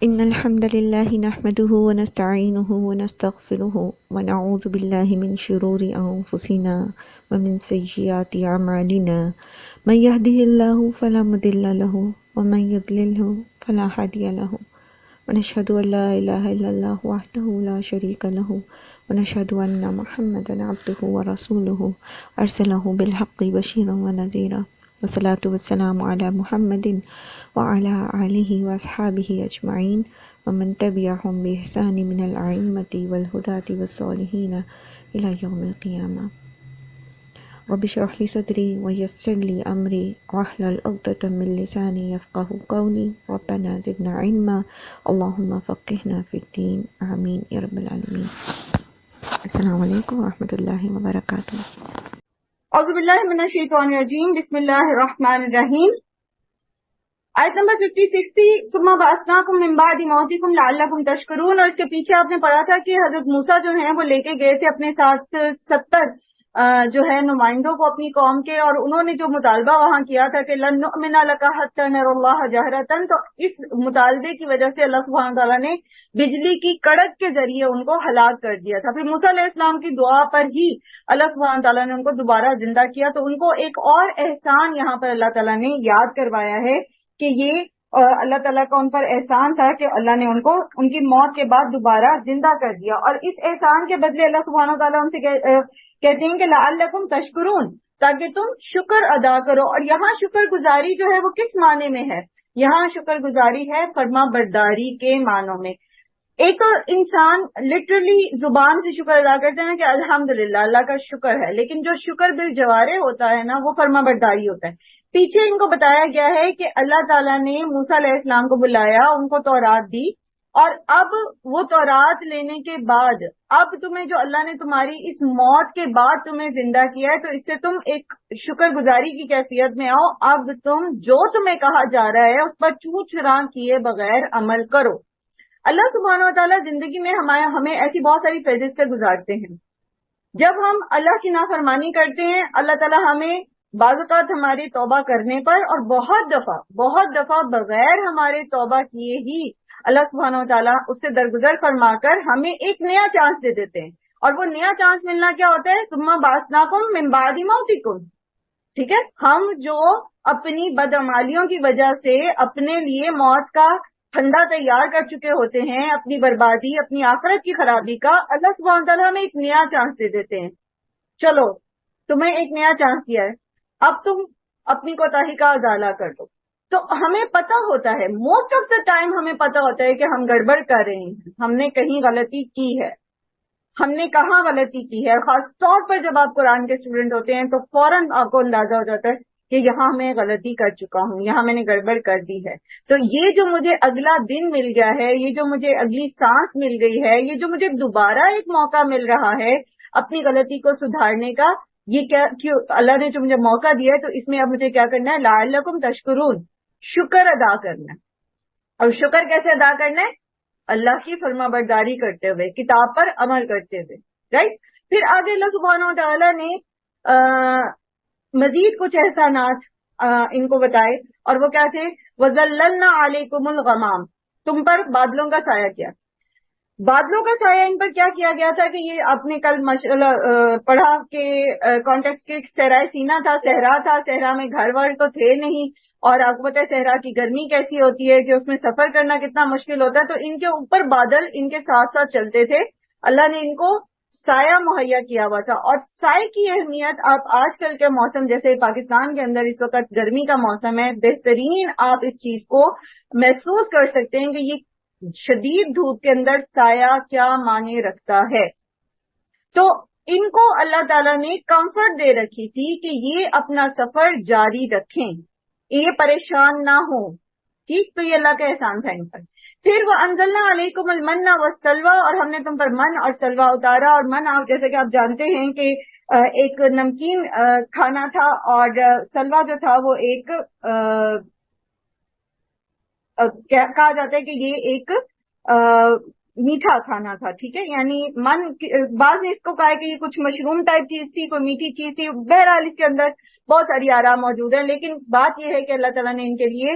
إن الحمد لله نحمده ونستعينه ونستغفره ونعوذ بالله من شرور أنفسنا ومن سيئات أعمالنا من يهده الله فلا مضل له ومن يضلله فلا هادي له ونشهد أن لا إله إلا الله وحده لا شريك له ونشهد أن محمدا عبده ورسوله أرسله بالحق بشيرا ونذيرا والصلاة والسلام على محمد وعلى آلہ واصحابہ اجمعین ومن تبعهم بإحسان من الأئمة والهداة والصالحین إلى يوم القیامہ۔ رب اشرح لي صدری ويسر لي أمری واحلل عقدۃ من لسانی يفقهوا قولی ربنا زدنا علما اللهم فقهنا في الدین آمین یا رب العالمین۔ السلام علیکم ورحمۃ اللہ وبرکاتہ۔ اعوذ باللہ من الشیطان الرجیم، بسم اللہ الرحمن الرحیم۔ آیت نمبر 56 تھی، ثم بعثناکم من بعد موتکم لعلکم تشکرون، اور اس کے پیچھے آپ نے پڑھا تھا کہ حضرت موسیٰ جو ہیں وہ لے کے گئے تھے اپنے ساتھ 70 جو ہے نمائندوں کو اپنی قوم کے، اور انہوں نے جو مطالبہ وہاں کیا تھا کہ لن نؤمن لک حتی نری اللہ جہرۃ، تو اس مطالبے کی وجہ سے اللہ سبحانہ تعالیٰ نے بجلی کی کڑک کے ذریعے ان کو ہلاک کر دیا تھا۔ پھر موسیٰ علیہ السلام کی دعا پر ہی اللہ سبحانہ تعالیٰ نے ان کو دوبارہ زندہ کیا، تو ان کو ایک اور احسان یہاں پر اللہ تعالیٰ نے یاد کروایا ہے کہ یہ اللہ تعالیٰ کا ان پر احسان تھا کہ اللہ نے ان کو ان کی موت کے بعد دوبارہ زندہ کر دیا، اور اس احسان کے بدلے اللہ سبحانہ تعالیٰ ان سے کہتے ہیں کہ لعلکم تشکرون، تاکہ تم شکر ادا کرو۔ اور یہاں شکر گزاری جو ہے وہ کس معنی میں ہے؟ یہاں شکر گزاری ہے فرما برداری کے معنوں میں۔ ایک تو انسان لٹرلی زبان سے شکر ادا کرتے ہیں کہ الحمدللہ اللہ کا شکر ہے، لیکن جو شکر بالجوارح ہوتا ہے نا وہ فرما برداری ہوتا ہے۔ پیچھے ان کو بتایا گیا ہے کہ اللہ تعالیٰ نے موسیٰ علیہ السلام کو بلایا، ان کو تورات دی، اور اب وہ تورات لینے کے بعد اب تمہیں جو اللہ نے تمہاری اس موت کے بعد تمہیں زندہ کیا ہے، تو اس سے تم ایک شکر گزاری کی کیفیت میں آؤ۔ اب تم جو تمہیں کہا جا رہا ہے اس پر چوں چراں کیے بغیر عمل کرو۔ اللہ سبحانہ و تعالیٰ زندگی میں ہمیں ایسی بہت ساری فیزز سے گزارتے ہیں۔ جب ہم اللہ کی نافرمانی کرتے ہیں، اللہ تعالیٰ ہمیں بعض اوقات ہماری توبہ کرنے پر، اور بہت دفعہ بغیر ہمارے توبہ کیے ہی اللہ سبحانہ و تعالیٰ اس سے درگزر فرما کر ہمیں ایک نیا چانس دے دیتے ہیں، اور وہ نیا چانس ملنا کیا ہوتا ہے؟ ثم بعثناکم من بعد موتکم، ٹھیک ہے؟ ہم جو اپنی بدعمالیوں کی وجہ سے اپنے لیے موت کا پھندا تیار کر چکے ہوتے ہیں، اپنی بربادی، اپنی آخرت کی خرابی کا، اللہ سبحانہ تعالیٰ ہمیں ایک نیا چانس دے دیتے ہیں۔ چلو تمہیں ایک نیا چانس دیا ہے، اب تم اپنی کوتاہی کا ازالہ کر دو۔ تو ہمیں پتہ ہوتا ہے، موسٹ آف دا ٹائم ہمیں پتہ ہوتا ہے کہ ہم گڑبڑ کر رہے ہیں، ہم نے کہیں غلطی کی ہے، ہم نے کہاں غلطی کی ہے۔ خاص طور پر جب آپ قرآن کے اسٹوڈنٹ ہوتے ہیں تو فوراً آپ کو اندازہ ہو جاتا ہے کہ یہاں میں غلطی کر چکا ہوں، یہاں میں نے گڑبڑ کر دی ہے۔ تو یہ جو مجھے اگلا دن مل گیا ہے، یہ جو مجھے اگلی سانس مل گئی ہے، یہ جو مجھے دوبارہ ایک موقع مل رہا ہے اپنی غلطی کو سدھارنے کا، یہ کیوں اللہ نے جو مجھے موقع دیا ہے، تو اس میں اب مجھے کیا کرنا ہے؟ لعلکم تشکرون، شکر ادا کرنا ہے۔ اور شکر کیسے ادا کرنا ہے؟ اللہ کی فرما برداری کرتے ہوئے، کتاب پر عمل کرتے ہوئے، رائٹ؟ پھر آگے اللہ سبحانہ و تعالیٰ نے مزید کچھ احسانات ان کو بتائے، اور وہ کیا تھے؟ وَظَلَّلْنَا عَلَيْكُمُ الْغَمَامَ، تم پر بادلوں کا سایہ کیا۔ بادلوں کا سایہ ان پر کیا کیا گیا تھا کہ یہ آپ نے کل پڑھا کہ کانٹیکس کے صحرائے سینا تھا، صحرا میں گھر ور تو تھے نہیں، اور آپ کو پتہ ہے صحرا کی گرمی کیسی ہوتی ہے کہ اس میں سفر کرنا کتنا مشکل ہوتا ہے، تو ان کے اوپر بادل ان کے ساتھ ساتھ چلتے تھے، اللہ نے ان کو سایہ مہیا کیا ہوا تھا۔ اور سائے کی اہمیت آپ آج کل کے موسم، جیسے پاکستان کے اندر اس وقت گرمی کا موسم ہے، بہترین آپ اس چیز کو محسوس کر سکتے ہیں کہ یہ شدید دھوپ کے اندر سایہ کیا معنی رکھتا ہے۔ تو ان کو اللہ تعالیٰ نے کمفرٹ دے رکھی تھی کہ یہ اپنا سفر جاری رکھیں، یہ پریشان نہ ہوں، ٹھیک؟ تو یہ اللہ کا احسان تھا ان پر۔ پھر وَأَنزَلْنَا عَلَيْكُمُ الْمَنَّ وَالسَّلْوَىٰ، اور ہم نے تم پر من اور سلوہ اتارا۔ اور من، آپ جیسے کہ آپ جانتے ہیں کہ ایک نمکین کھانا تھا، اور سلوہ جو تھا وہ ایک کہا جاتا ہے کہ یہ ایک میٹھا کھانا تھا، ٹھیک ہے؟ یعنی من، بعض نے اس کو کہا ہے کہ یہ کچھ مشروم ٹائپ چیز تھی، کوئی میٹھی چیز تھی، بہرحال اس کے اندر بہت ساری آراء موجود ہیں، لیکن بات یہ ہے کہ اللہ تعالیٰ نے ان کے لیے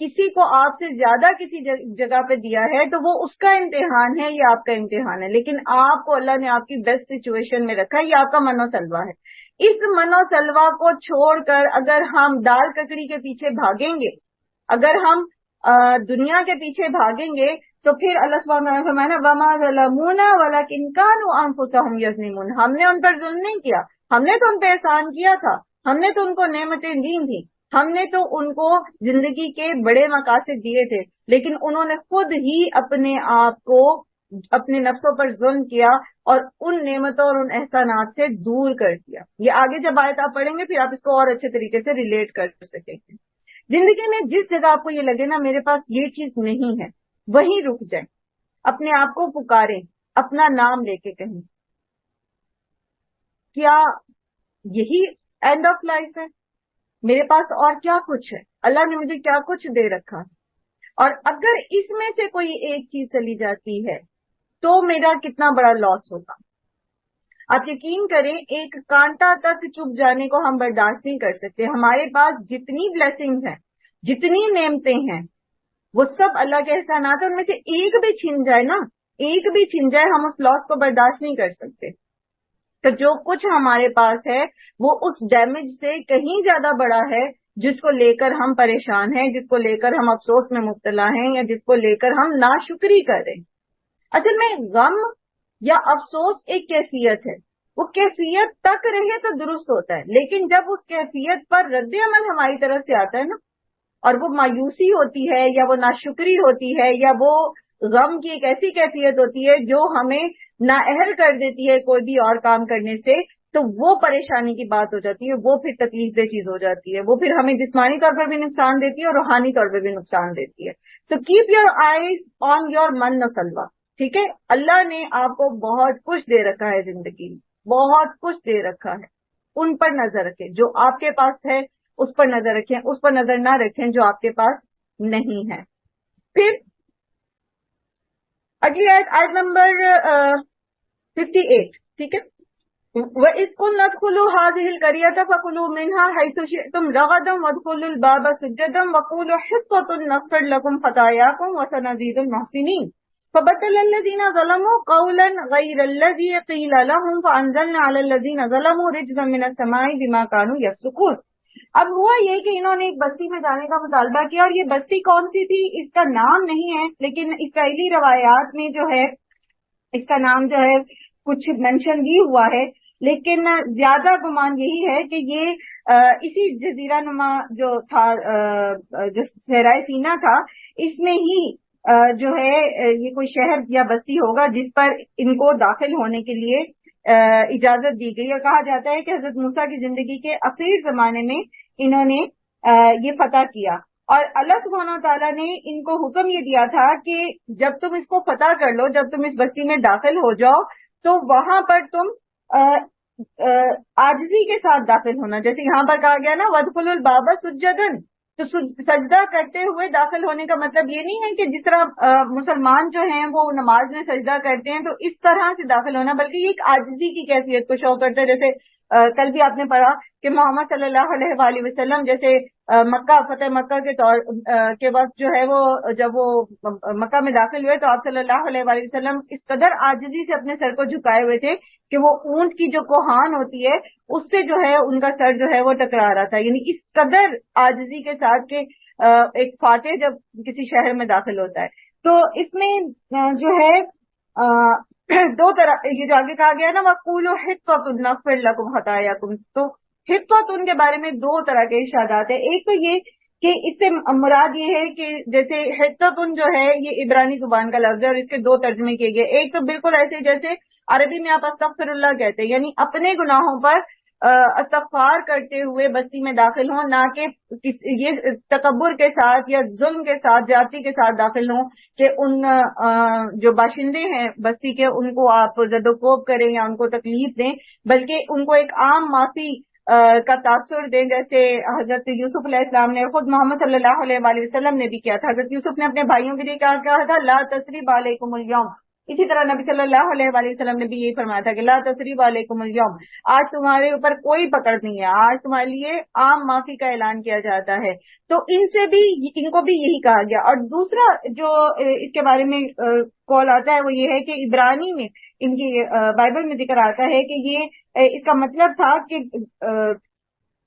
کسی کو آپ سے زیادہ کسی جگہ پہ دیا ہے تو وہ اس کا امتحان ہے، یہ آپ کا امتحان ہے، لیکن آپ کو اللہ نے آپ کی بیسٹ سچویشن میں رکھا ہے، یہ آپ کا من و سلوا ہے۔ اس من و سلوا کو چھوڑ کر اگر ہم دال ککڑی کے پیچھے بھاگیں گے، اگر ہم دنیا کے پیچھے بھاگیں گے، تو پھر اللہ سبحانہ وتعالیٰ نے فرمایا وما ظلمونا ولکن کانوا انفسهم یظلمون، ہم نے ان پر ظلم نہیں کیا، ہم نے تو ان پہ احسان کیا تھا، ہم نے تو ان کو نعمتیں دی تھیں، ہم نے تو ان کو زندگی کے بڑے مقاصد دیے تھے، لیکن انہوں نے خود ہی اپنے آپ کو اپنے نفسوں پر ظلم کیا اور ان نعمتوں اور ان احسانات سے دور کر دیا۔ یہ آگے جب آیت آپ پڑھیں گے پھر آپ اس کو اور اچھے طریقے سے ریلیٹ کر سکیں گے۔ زندگی میں جس جگہ آپ کو یہ لگے نا میرے پاس یہ چیز نہیں ہے، وہیں رک جائیں، اپنے آپ کو پکاریں، اپنا نام لے کے کہیں کیا یہی اینڈ آف لائف ہے؟ میرے پاس اور کیا کچھ ہے؟ اللہ نے مجھے کیا کچھ دے رکھا؟ اور اگر اس میں سے کوئی ایک چیز چلی جاتی ہے تو میرا کتنا بڑا لاس ہوگا۔ آپ یقین کریں ایک کانٹا تک چپ جانے کو ہم برداشت نہیں کر سکتے۔ ہمارے پاس جتنی بلیسنگز ہیں، جتنی نعمتیں ہیں، وہ سب اللہ کے احسانات ہیں، ان میں سے ایک بھی چھن جائے نا، ایک بھی چھن جائے، ہم اس لاس کو برداشت نہیں کر سکتے۔ تو جو کچھ ہمارے پاس ہے وہ اس ڈیمیج سے کہیں زیادہ بڑا ہے جس کو لے کر ہم پریشان ہیں، جس کو لے کر ہم افسوس میں مبتلا ہیں، یا جس کو لے کر ہم ناشکری کر رہے ہیں۔ اصل میں غم یا افسوس ایک کیفیت ہے، وہ کیفیت تک رہے تو درست ہوتا ہے، لیکن جب اس کیفیت پر رد عمل ہماری طرف سے آتا ہے نا، اور وہ مایوسی ہوتی ہے یا وہ ناشکری ہوتی ہے یا وہ غم کی ایک ایسی کیفیت ہوتی ہے جو ہمیں نااہل کر دیتی ہے کوئی بھی اور کام کرنے سے، تو وہ پریشانی کی بات ہو جاتی ہے، وہ پھر تکلیف دہ چیز ہو جاتی ہے، وہ پھر ہمیں جسمانی طور پر بھی نقصان دیتی ہے اور روحانی طور پر بھی نقصان دیتی ہے۔ So keep your eyes on your من و سلوا، ٹھیک ہے؟ اللہ نے آپ کو بہت کچھ دے رکھا ہے زندگی میں، بہت کچھ دے رکھا ہے، ان پر نظر رکھیں، جو آپ کے پاس ہے اس پر نظر رکھیں، اس پر نظر نہ رکھیں جو آپ کے پاس نہیں ہے۔ پھر اگلی آیت نمبر 58، ٹھیک ہے؟ وَإِذْ قُلْنَا ادْخُلُوا هَٰذِهِ الْقَرْيَةَ فَكُلُوا مِنْهَا حَيْثُ شِئْتُمْ رَغَدًا وَادْخُلُوا الْبَابَ سُجَّدًا وَقُولُوا حِطَّةٌ نَغْفِرْ لَكُمْ خَطَايَاكُمْ وَسَنَزِيدُ الْمُحْسِنِينَ فَبَدَّلَ الَّذِينَ ظَلَمُوا قَوْلًا غَيْرَ الَّذِي قِيلَ لَهُمْ فَأَنزَلْنَا عَلَى الَّذِينَ ظَلَمُوا رِجْزًا مِّنَ السَّمَاءِ بِمَا كَانُوا يَفْسُقُونَ۔ اب ہوا یہ کہ انہوں نے ایک بستی میں جانے کا مطالبہ کیا، اور یہ بستی کون سی تھی اس کا نام نہیں ہے، لیکن اسرائیلی روایات میں جو ہے اس کا نام جو ہے کچھ مینشن بھی ہوا ہے، لیکن زیادہ گمان یہی ہے کہ یہ اسی جزیرہ نما جو تھا، جو صحرائے سینا تھا، اس میں ہی جو ہے یہ کوئی شہر یا بستی ہوگا جس پر ان کو داخل ہونے کے لیے اجازت دی گئی، اور کہا جاتا ہے کہ حضرت موسیٰ کی زندگی کے اخیر زمانے میں انہوں نے یہ فتح کیا، اور اللہ سبحانہ تعالیٰ نے ان کو حکم یہ دیا تھا کہ جب تم اس کو فتح کر لو، جب تم اس بستی میں داخل ہو جاؤ تو وہاں پر تم عاجزی کے ساتھ داخل ہونا، جیسے یہاں پر کہا گیا نا وَادْخُلُوا الْبَابَ سُجَّدًا، تو سجدہ کرتے ہوئے داخل ہونے کا مطلب یہ نہیں ہے کہ جس طرح مسلمان جو ہیں وہ نماز میں سجدہ کرتے ہیں تو اس طرح سے داخل ہونا، بلکہ یہ ایک عاجزی کی کیفیت کو شو کرتا ہے۔ جیسے کل بھی آپ نے پڑھا کہ محمد صلی اللہ علیہ وآلہ وسلم جیسے مکہ فتح مکہ کے وقت جو ہے وہ جب وہ مکہ میں داخل ہوئے تو آپ صلی اللہ علیہ وآلہ وسلم اس قدر عاجزی سے اپنے سر کو جھکائے ہوئے تھے کہ وہ اونٹ کی جو کوہان ہوتی ہے اس سے جو ہے ان کا سر جو ہے وہ ٹکرا رہا تھا، یعنی اس قدر عاجزی کے ساتھ کہ ایک فاتح جب کسی شہر میں داخل ہوتا ہے۔ تو اس میں جو ہے دو طرح، یہ جو آگے کہا گیا نا وَقُولُوا حِطَّةٌ نَغْفِرْ لَكُمْ خَطَايَاكُمْ، تو حِطَّةٌ کے بارے میں دو طرح کے ارشادات ہیں۔ ایک تو یہ کہ اس سے مراد یہ ہے کہ جیسے حِطَّةٌ جو ہے یہ عبرانی زبان کا لفظ ہے اور اس کے دو ترجمے کیے گئے، ایک تو بالکل ایسے جیسے عربی میں آپ استغفر اللہ کہتے ہیں، یعنی اپنے گناہوں پر استغفار کرتے ہوئے بستی میں داخل ہوں، نہ کہ یہ تکبر کے ساتھ یا ظلم کے ساتھ زیادتی کے ساتھ داخل ہوں کہ ان جو باشندے ہیں بستی کے ان کو آپ زد و کوب کریں یا ان کو تکلیف دیں، بلکہ ان کو ایک عام معافی کا تاثر دیں، جیسے حضرت یوسف علیہ السلام نے، خود محمد صلی اللہ علیہ وآلہ وسلم نے بھی کیا تھا۔ حضرت یوسف نے اپنے بھائیوں کے لیے کیا کہا تھا؟ لا تثریب علیکم اليوم اسی طرح نبی صلی اللہ علیہ وآلہ وسلم نے بھی یہی فرمایا تھا کہ لا تثریب علیکم اليوم، آج تمہارے اوپر کوئی پکڑ نہیں ہے، آج تمہارے لیے عام معافی کا اعلان کیا جاتا ہے. تو ان سے بھی، ان کو بھی یہی کہا گیا. اور دوسرا جو اس کے بارے میں کال آتا ہے وہ یہ ہے کہ عبرانی میں ان کی بائبل میں ذکر آتا ہے کہ یہ اس کا مطلب تھا کہ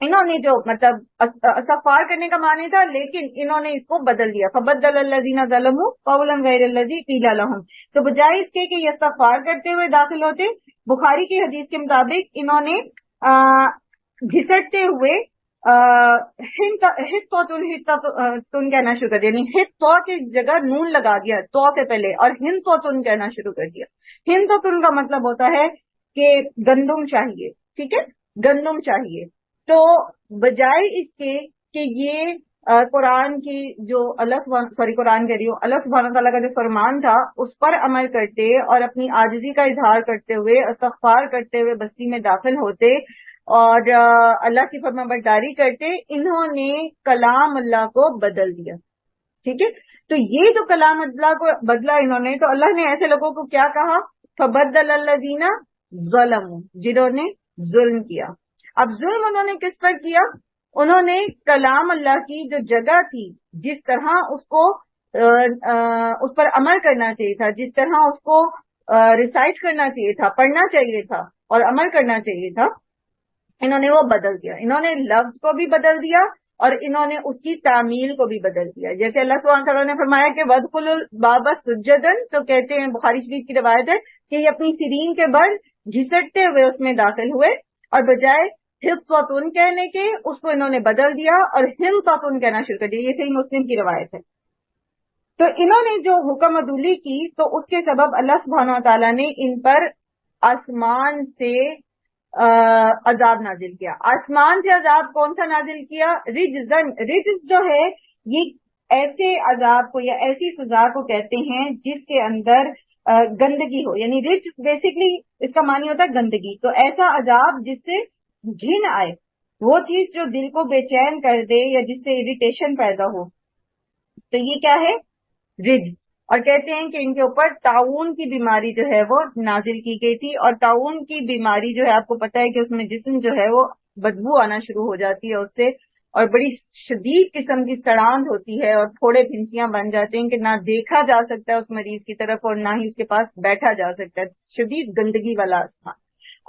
انہوں نے جو مطلب استغفار کرنے کا معنی تھا، لیکن انہوں نے اس کو بدل دیا. فبدل الذین ظلموا قولا غیر الذی قیل لهم، تو بجائے اس کے کہ یہ استغفار کرتے ہوئے داخل ہوتے، بخاری کی حدیث کے مطابق انہوں نے گھسٹتے ہوئے ہن کہنا شروع کر دیا، یعنی ہت تو کی جگہ نون لگا دیا تو سے پہلے، اور ہن تو تن کہنا شروع کر دیا. ہن تو تن کا مطلب ہوتا ہے کہ گندم چاہیے، ٹھیک ہے، گندم چاہیے. تو بجائے اس کے کہ یہ قرآن کی جو قرآن کہہ رہی ہوں، اللہ سبحانہ تعالیٰ کا جو فرمان تھا اس پر عمل کرتے اور اپنی عاجزی کا اظہار کرتے ہوئے استغفار کرتے ہوئے بستی میں داخل ہوتے اور اللہ کی فرما برداری کرتے، انہوں نے کلام اللہ کو بدل دیا. ٹھیک ہے، تو یہ جو کلام اللہ کو بدلا انہوں نے، تو اللہ نے ایسے لوگوں کو کیا کہا؟ فبدل الذین ظلموا، جنہوں نے ظلم کیا. اب ظلم انہوں نے کس پر کیا؟ انہوں نے کلام اللہ کی جو جگہ تھی، جس طرح اس کو اس پر عمل کرنا چاہیے تھا، جس طرح اس کو ریسائٹ کرنا چاہیے تھا، پڑھنا چاہیے تھا اور عمل کرنا چاہیے تھا، انہوں نے وہ بدل دیا. انہوں نے لفظ کو بھی بدل دیا اور انہوں نے اس کی تعمیل کو بھی بدل دیا. جیسے اللہ سبحانہ تعالیٰ نے فرمایا کہ وَادْخُلُوا الْبَابَ سُجَّدًا، تو کہتے ہیں، بخاری شریف کی روایت ہے کہ یہ اپنی سرین کے بل گھسٹتے ہوئے اس میں داخل ہوئے، اور بجائے حِطَّةٌ کہنے کے اس کو انہوں نے بدل دیا اور حِنطَةٌ کہنا شروع کر دیا. یہ صحیح مسلم کی روایت ہے. تو انہوں نے جو حکم عدولی کی، تو اس کے سبب اللہ سبحانہ تعالیٰ نے ان پر آسمان سے عذاب نازل کیا. آسمان سے عذاب کون سا نازل کیا؟ رجزن. رجز جو ہے یہ ایسے عذاب کو یا ایسی سزا کو کہتے ہیں جس کے اندر گندگی ہو، یعنی رجز بیسیکلی اس کا معنی ہوتا ہے گندگی. تو ایسا عذاب جس سے گھن آئے، وہ چیز جو دل کو بے چین کر دے یا جس سے اریٹیشن پیدا ہو، تو یہ کیا ہے؟ رجز. اور کہتے ہیں کہ ان کے اوپر طاعون کی بیماری جو ہے وہ نازل کی گئی تھی. اور طاعون کی بیماری جو ہے آپ کو پتا ہے کہ اس میں جسم جو ہے وہ بدبو آنا شروع ہو جاتی ہے اس سے، اور بڑی شدید قسم کی سڑاند ہوتی ہے اور تھوڑے پھنسیاں بن جاتے ہیں کہ نہ دیکھا جا سکتا ہے اس مریض کی طرف اور نہ ہی اس کے پاس بیٹھا جا سکتا ہے. شدید گندگی والا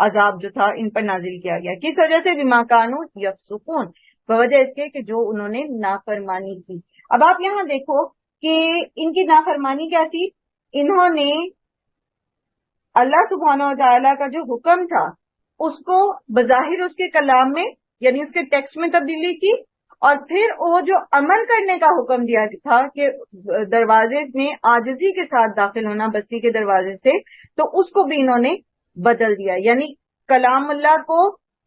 عذاب جو تھا ان پر نازل کیا گیا. کس وجہ سے؟ بما کانوا یفسقون، بوجہ اس کے کہ جو انہوں نے نافرمانی کی. اب آپ یہاں دیکھو کہ ان کی نافرمانی کیا تھی؟ انہوں نے اللہ سبحانہ و تعالیٰ کا جو حکم تھا اس کو بظاہر اس کے کلام میں، یعنی اس کے ٹیکسٹ میں تبدیلی کی، اور پھر وہ جو عمل کرنے کا حکم دیا تھا کہ دروازے میں عاجزی کے ساتھ داخل ہونا بستی کے دروازے سے، تو اس کو بھی انہوں نے بدل دیا. یعنی کلام اللہ کو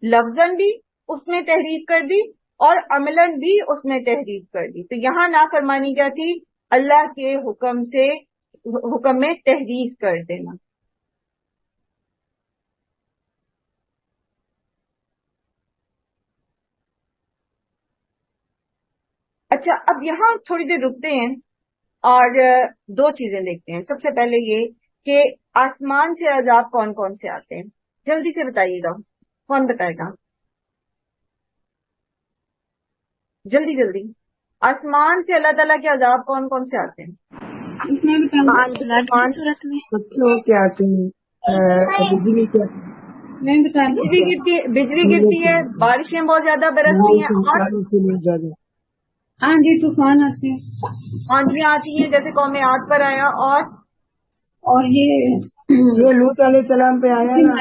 لفظاً بھی اس نے تحریف کر دی اور عملاً بھی اس نے تحریف کر دی. تو یہاں نافرمانی کیا تھی؟ اللہ کے حکم میں تحریف کر دینا. اچھا، اب یہاں تھوڑی دیر رکتے ہیں اور دو چیزیں دیکھتے ہیں. سب سے پہلے یہ کہ آسمان سے عذاب کون کون سے آتے ہیں، جلدی سے بتائیے گا. کون بتائے گا؟ جلدی جلدی. آسمان سے اللہ تعالیٰ کے عذاب کون کون سے آتے ہیں؟ بچوں کے آتے ہیں، بجلی کے بجلی گرتی ہے، بارشیں بہت زیادہ برستی ہیں، اور ہاں جی طوفان آتے ہیں، آندھیاں آتی ہیں جیسے قوم عاد پر آیا، اور یہ لوط علیہ السلام پہ آیا نا،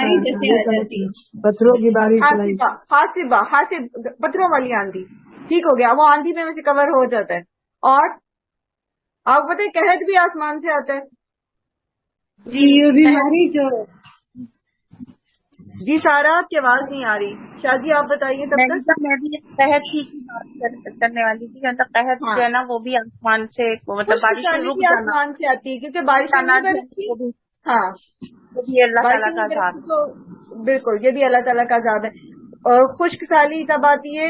پتھروں کی بارش، حاسب پتھروں والی آندھی. ٹھیک ہو گیا، وہ آندھی میں سے کور ہو جاتا ہے. اور آپ کو پتہ ہے قحط بھی آسمان سے آتا ہے. جی یہ بیماری جو جی سارا آپ کی آواز نہیں آ رہی. شاہ جی آپ بتائیے تب تک. میں بھی قحط کی بات کرنے والی تھی. مطلب قحط جو ہے نا وہ بھی آسمان سے، مطلب بارش میں رک جانا، آسمان سے آتی ہے کیونکہ بارش ہاں وہ بھی اللہ تعالیٰ کا عذاب ہے. بالکل، یہ بھی اللہ تعالیٰ کا عذاب ہے. خشک سالی تب آتی ہے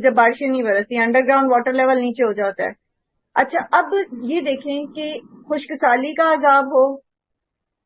جب بارشیں نہیں برستی، انڈر گراؤنڈ واٹر لیول نیچے ہو جاتا ہے. اچھا، اب یہ دیکھیں کہ خشک سالی کا عذاب ہو،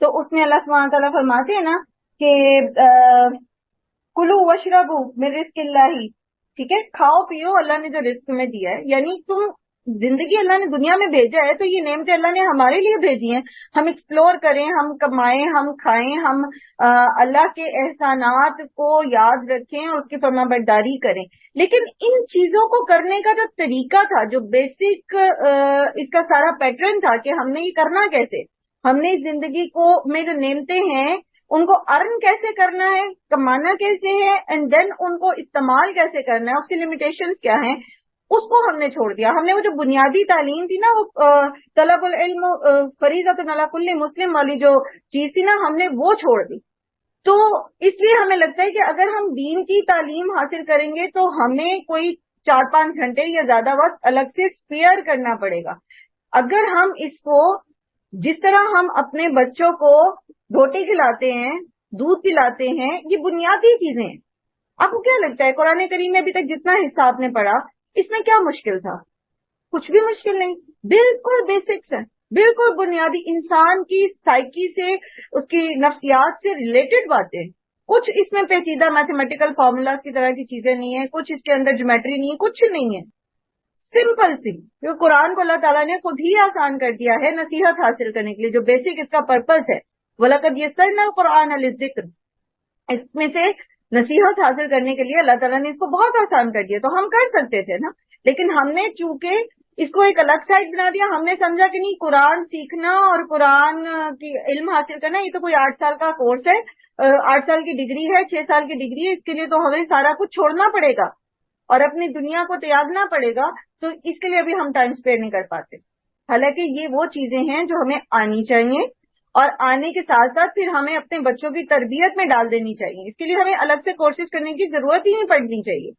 تو اس میں اللہ سبحانہ تعالیٰ فرماتے ہیں نا کہ کلو وشربو من رزق اللہ، ٹھیک ہے، کھاؤ پیو اللہ نے جو رزق تمہیں دیا ہے. یعنی تم زندگی اللہ نے دنیا میں بھیجا ہے تو یہ نعمتیں اللہ نے ہمارے لیے بھیجی ہیں. ہم ایکسپلور کریں، ہم کمائیں، ہم کھائیں، ہم اللہ کے احسانات کو یاد رکھیں اور اس کی فرما برداری کریں. لیکن ان چیزوں کو کرنے کا جو طریقہ تھا، جو بیسک اس کا سارا پیٹرن تھا کہ ہم نے یہ کرنا کیسے، ہم نے اس زندگی کو میں جو نعمتیں ہیں ان کو ارن کیسے کرنا ہے، کمانا کیسے ہے، اینڈ دین ان کو استعمال کیسے کرنا ہے، اس کی لمیٹیشنز کیا ہیں، اس کو ہم نے چھوڑ دیا. ہم نے وہ جو بنیادی تعلیم تھی نا، وہ طلب العلم فریضۃ علی کل مسلم والی جو چیز تھی نا، ہم نے وہ چھوڑ دی. تو اس لیے ہمیں لگتا ہے کہ اگر ہم دین کی تعلیم حاصل کریں گے تو ہمیں کوئی 4-5 گھنٹے یا زیادہ وقت الگ سے اسپیئر کرنا پڑے گا. اگر ہم اس کو جس طرح ہم اپنے بچوں کو روٹی کھلاتے ہیں، دودھ پلاتے ہیں، یہ بنیادی چیزیں ہیں. آپ کو کیا لگتا ہے قرآن کریم میں ابھی تک جتنا حصہ آپ نے پڑھا اس میں کیا مشکل تھا؟ کچھ بھی مشکل نہیں، بالکل بیسکس ہے، بالکل بنیادی انسان کی سائیکی سے، اس کی نفسیات سے ریلیٹڈ باتیں. کچھ اس میں پیچیدہ میتھمیٹیکل فارمولاز کی طرح کی چیزیں نہیں ہیں، کچھ اس کے اندر جیومیٹری نہیں ہے، کچھ نہیں ہے. سمپل سی جو قرآن کو اللہ تعالیٰ نے خود ہی آسان کر دیا ہے نصیحت حاصل کرنے کے لیے. جو بیسک اس کا پرپز ہے، وَلَقَدْ يَسَّرْنَا الْقُرْآنَ لِلذِّكْرِ، اس میں سے نصیحت حاصل کرنے کے لیے اللہ تعالیٰ نے اس کو بہت آسان کر دیا. تو ہم کر سکتے تھے نا، لیکن ہم نے چونکہ اس کو ایک الگ سائڈ بنا دیا. ہم نے سمجھا کہ نہیں، قرآن سیکھنا اور قرآن کی علم حاصل کرنا یہ تو کوئی 8 سال کا کورس ہے، 8 سال کی ڈگری ہے، 6 سال کی ڈگری ہے، اس کے لیے تو ہمیں سارا کچھ چھوڑنا پڑے گا اور اپنی دنیا کو تیاگنا پڑے گا. تو اس کے لیے ابھی ہم ٹائم اسپیئر نہیں کر پاتے. حالانکہ یہ وہ چیزیں ہیں جو ہمیں آنی چاہیے، اور آنے کے ساتھ ساتھ پھر ہمیں اپنے بچوں کی تربیت میں ڈال دینی چاہیے. اس کے لیے ہمیں الگ سے کورسز کرنے کی ضرورت ہی نہیں پڑنی چاہیے.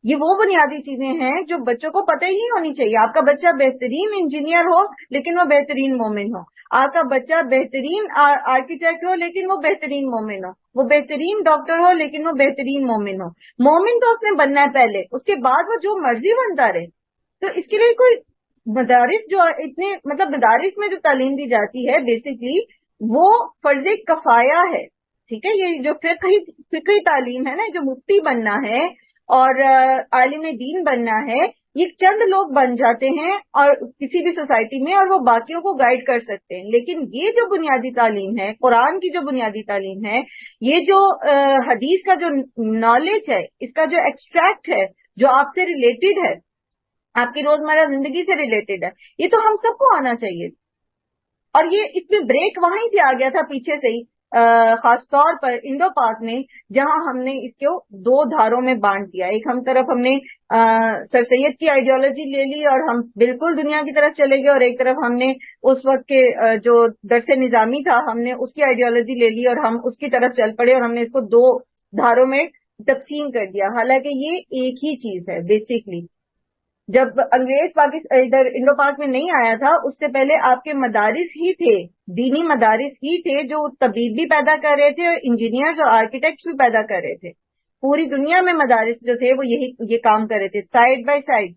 یہ وہ بنیادی چیزیں ہیں جو بچوں کو پتہ ہی ہونی چاہیے. آپ کا بچہ بہترین انجینئر ہو لیکن وہ بہترین مومن ہو، آپ کا بچہ بہترین آرکیٹیکٹ ہو لیکن وہ بہترین مومن ہو، وہ بہترین ڈاکٹر ہو لیکن وہ بہترین مومن ہو. مومن تو اس نے بننا ہے پہلے، اس کے بعد وہ جو مرضی بنتا رہے. تو اس کے لیے کوئی مدارس جو اتنے مدارس میں جو تعلیم دی جاتی ہے بیسکلی وہ فرض کفایہ ہے. ٹھیک ہے، یہ جو فقہی تعلیم ہے نا، جو مفتی بننا ہے اور عالم دین بننا ہے، یہ چند لوگ بن جاتے ہیں اور کسی بھی سوسائٹی میں، اور وہ باقیوں کو گائیڈ کر سکتے ہیں. لیکن یہ جو بنیادی تعلیم ہے، قرآن کی جو بنیادی تعلیم ہے، یہ جو حدیث کا جو نالج ہے، اس کا جو ایکسٹریکٹ ہے، جو آپ سے ریلیٹڈ ہے، آپ کی روزمرہ زندگی سے ریلیٹڈ ہے، یہ تو ہم سب کو آنا چاہیے. اور یہ اس میں بریک وہیں سے آ گیا تھا پیچھے سے ہی، خاص طور پر انڈو پاک میں، جہاں ہم نے اس کو 2 دھاروں میں بانٹ دیا. ایک ہم طرف ہم نے سر سید کی آئیڈیالوجی لے لی اور ہم بالکل دنیا کی طرف چلے گئے، اور ایک طرف ہم نے اس وقت کے جو درس نظامی تھا ہم نے اس کی آئیڈیالوجی لے لی اور ہم اس کی طرف چل پڑے، اور ہم نے اس کو 2 دھاروں میں تقسیم کر دیا. حالانکہ یہ ایک ہی چیز ہے بیسکلی. جب انگریز ادھر انڈو پاک میں نہیں آیا تھا، اس سے پہلے آپ کے مدارس ہی تھے، دینی مدارس ہی تھے، جو طبیب بھی پیدا کر رہے تھے اور انجینئرز اور آرکیٹیکٹس بھی پیدا کر رہے تھے. پوری دنیا میں مدارس جو تھے وہ یہ کام کر رہے تھے، سائڈ بائی سائڈ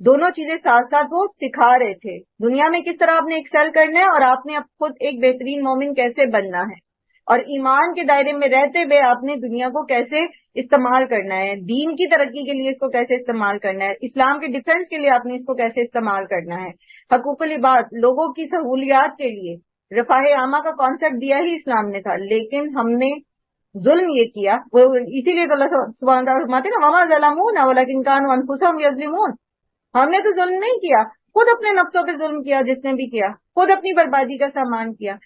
دونوں چیزیں ساتھ ساتھ وہ سکھا رہے تھے. دنیا میں کس طرح آپ نے ایکسل کرنا ہے اور آپ نے اب خود ایک بہترین مومن کیسے بننا ہے، اور ایمان کے دائرے میں رہتے ہوئے آپ نے دنیا کو کیسے استعمال کرنا ہے، دین کی ترقی کے لیے اس کو کیسے استعمال کرنا ہے، اسلام کے ڈیفنس کے لیے آپ نے اس کو کیسے استعمال کرنا ہے، حقوق العباد لوگوں کی سہولیات کے لیے رفاہ عامہ کا کانسیپٹ دیا ہی اسلام نے تھا. لیکن ہم نے ظلم یہ کیا، وہ اسی لیے تو اللہ سبحانہ تعالیٰ فرماتے ہیں نا وما ظلمونا ولکن کانوا انفسهم یظلمون. ہم نے تو ظلم نہیں کیا، خود اپنے نفسوں پہ ظلم کیا، جس نے بھی کیا خود اپنی بربادی کا سامان کیا.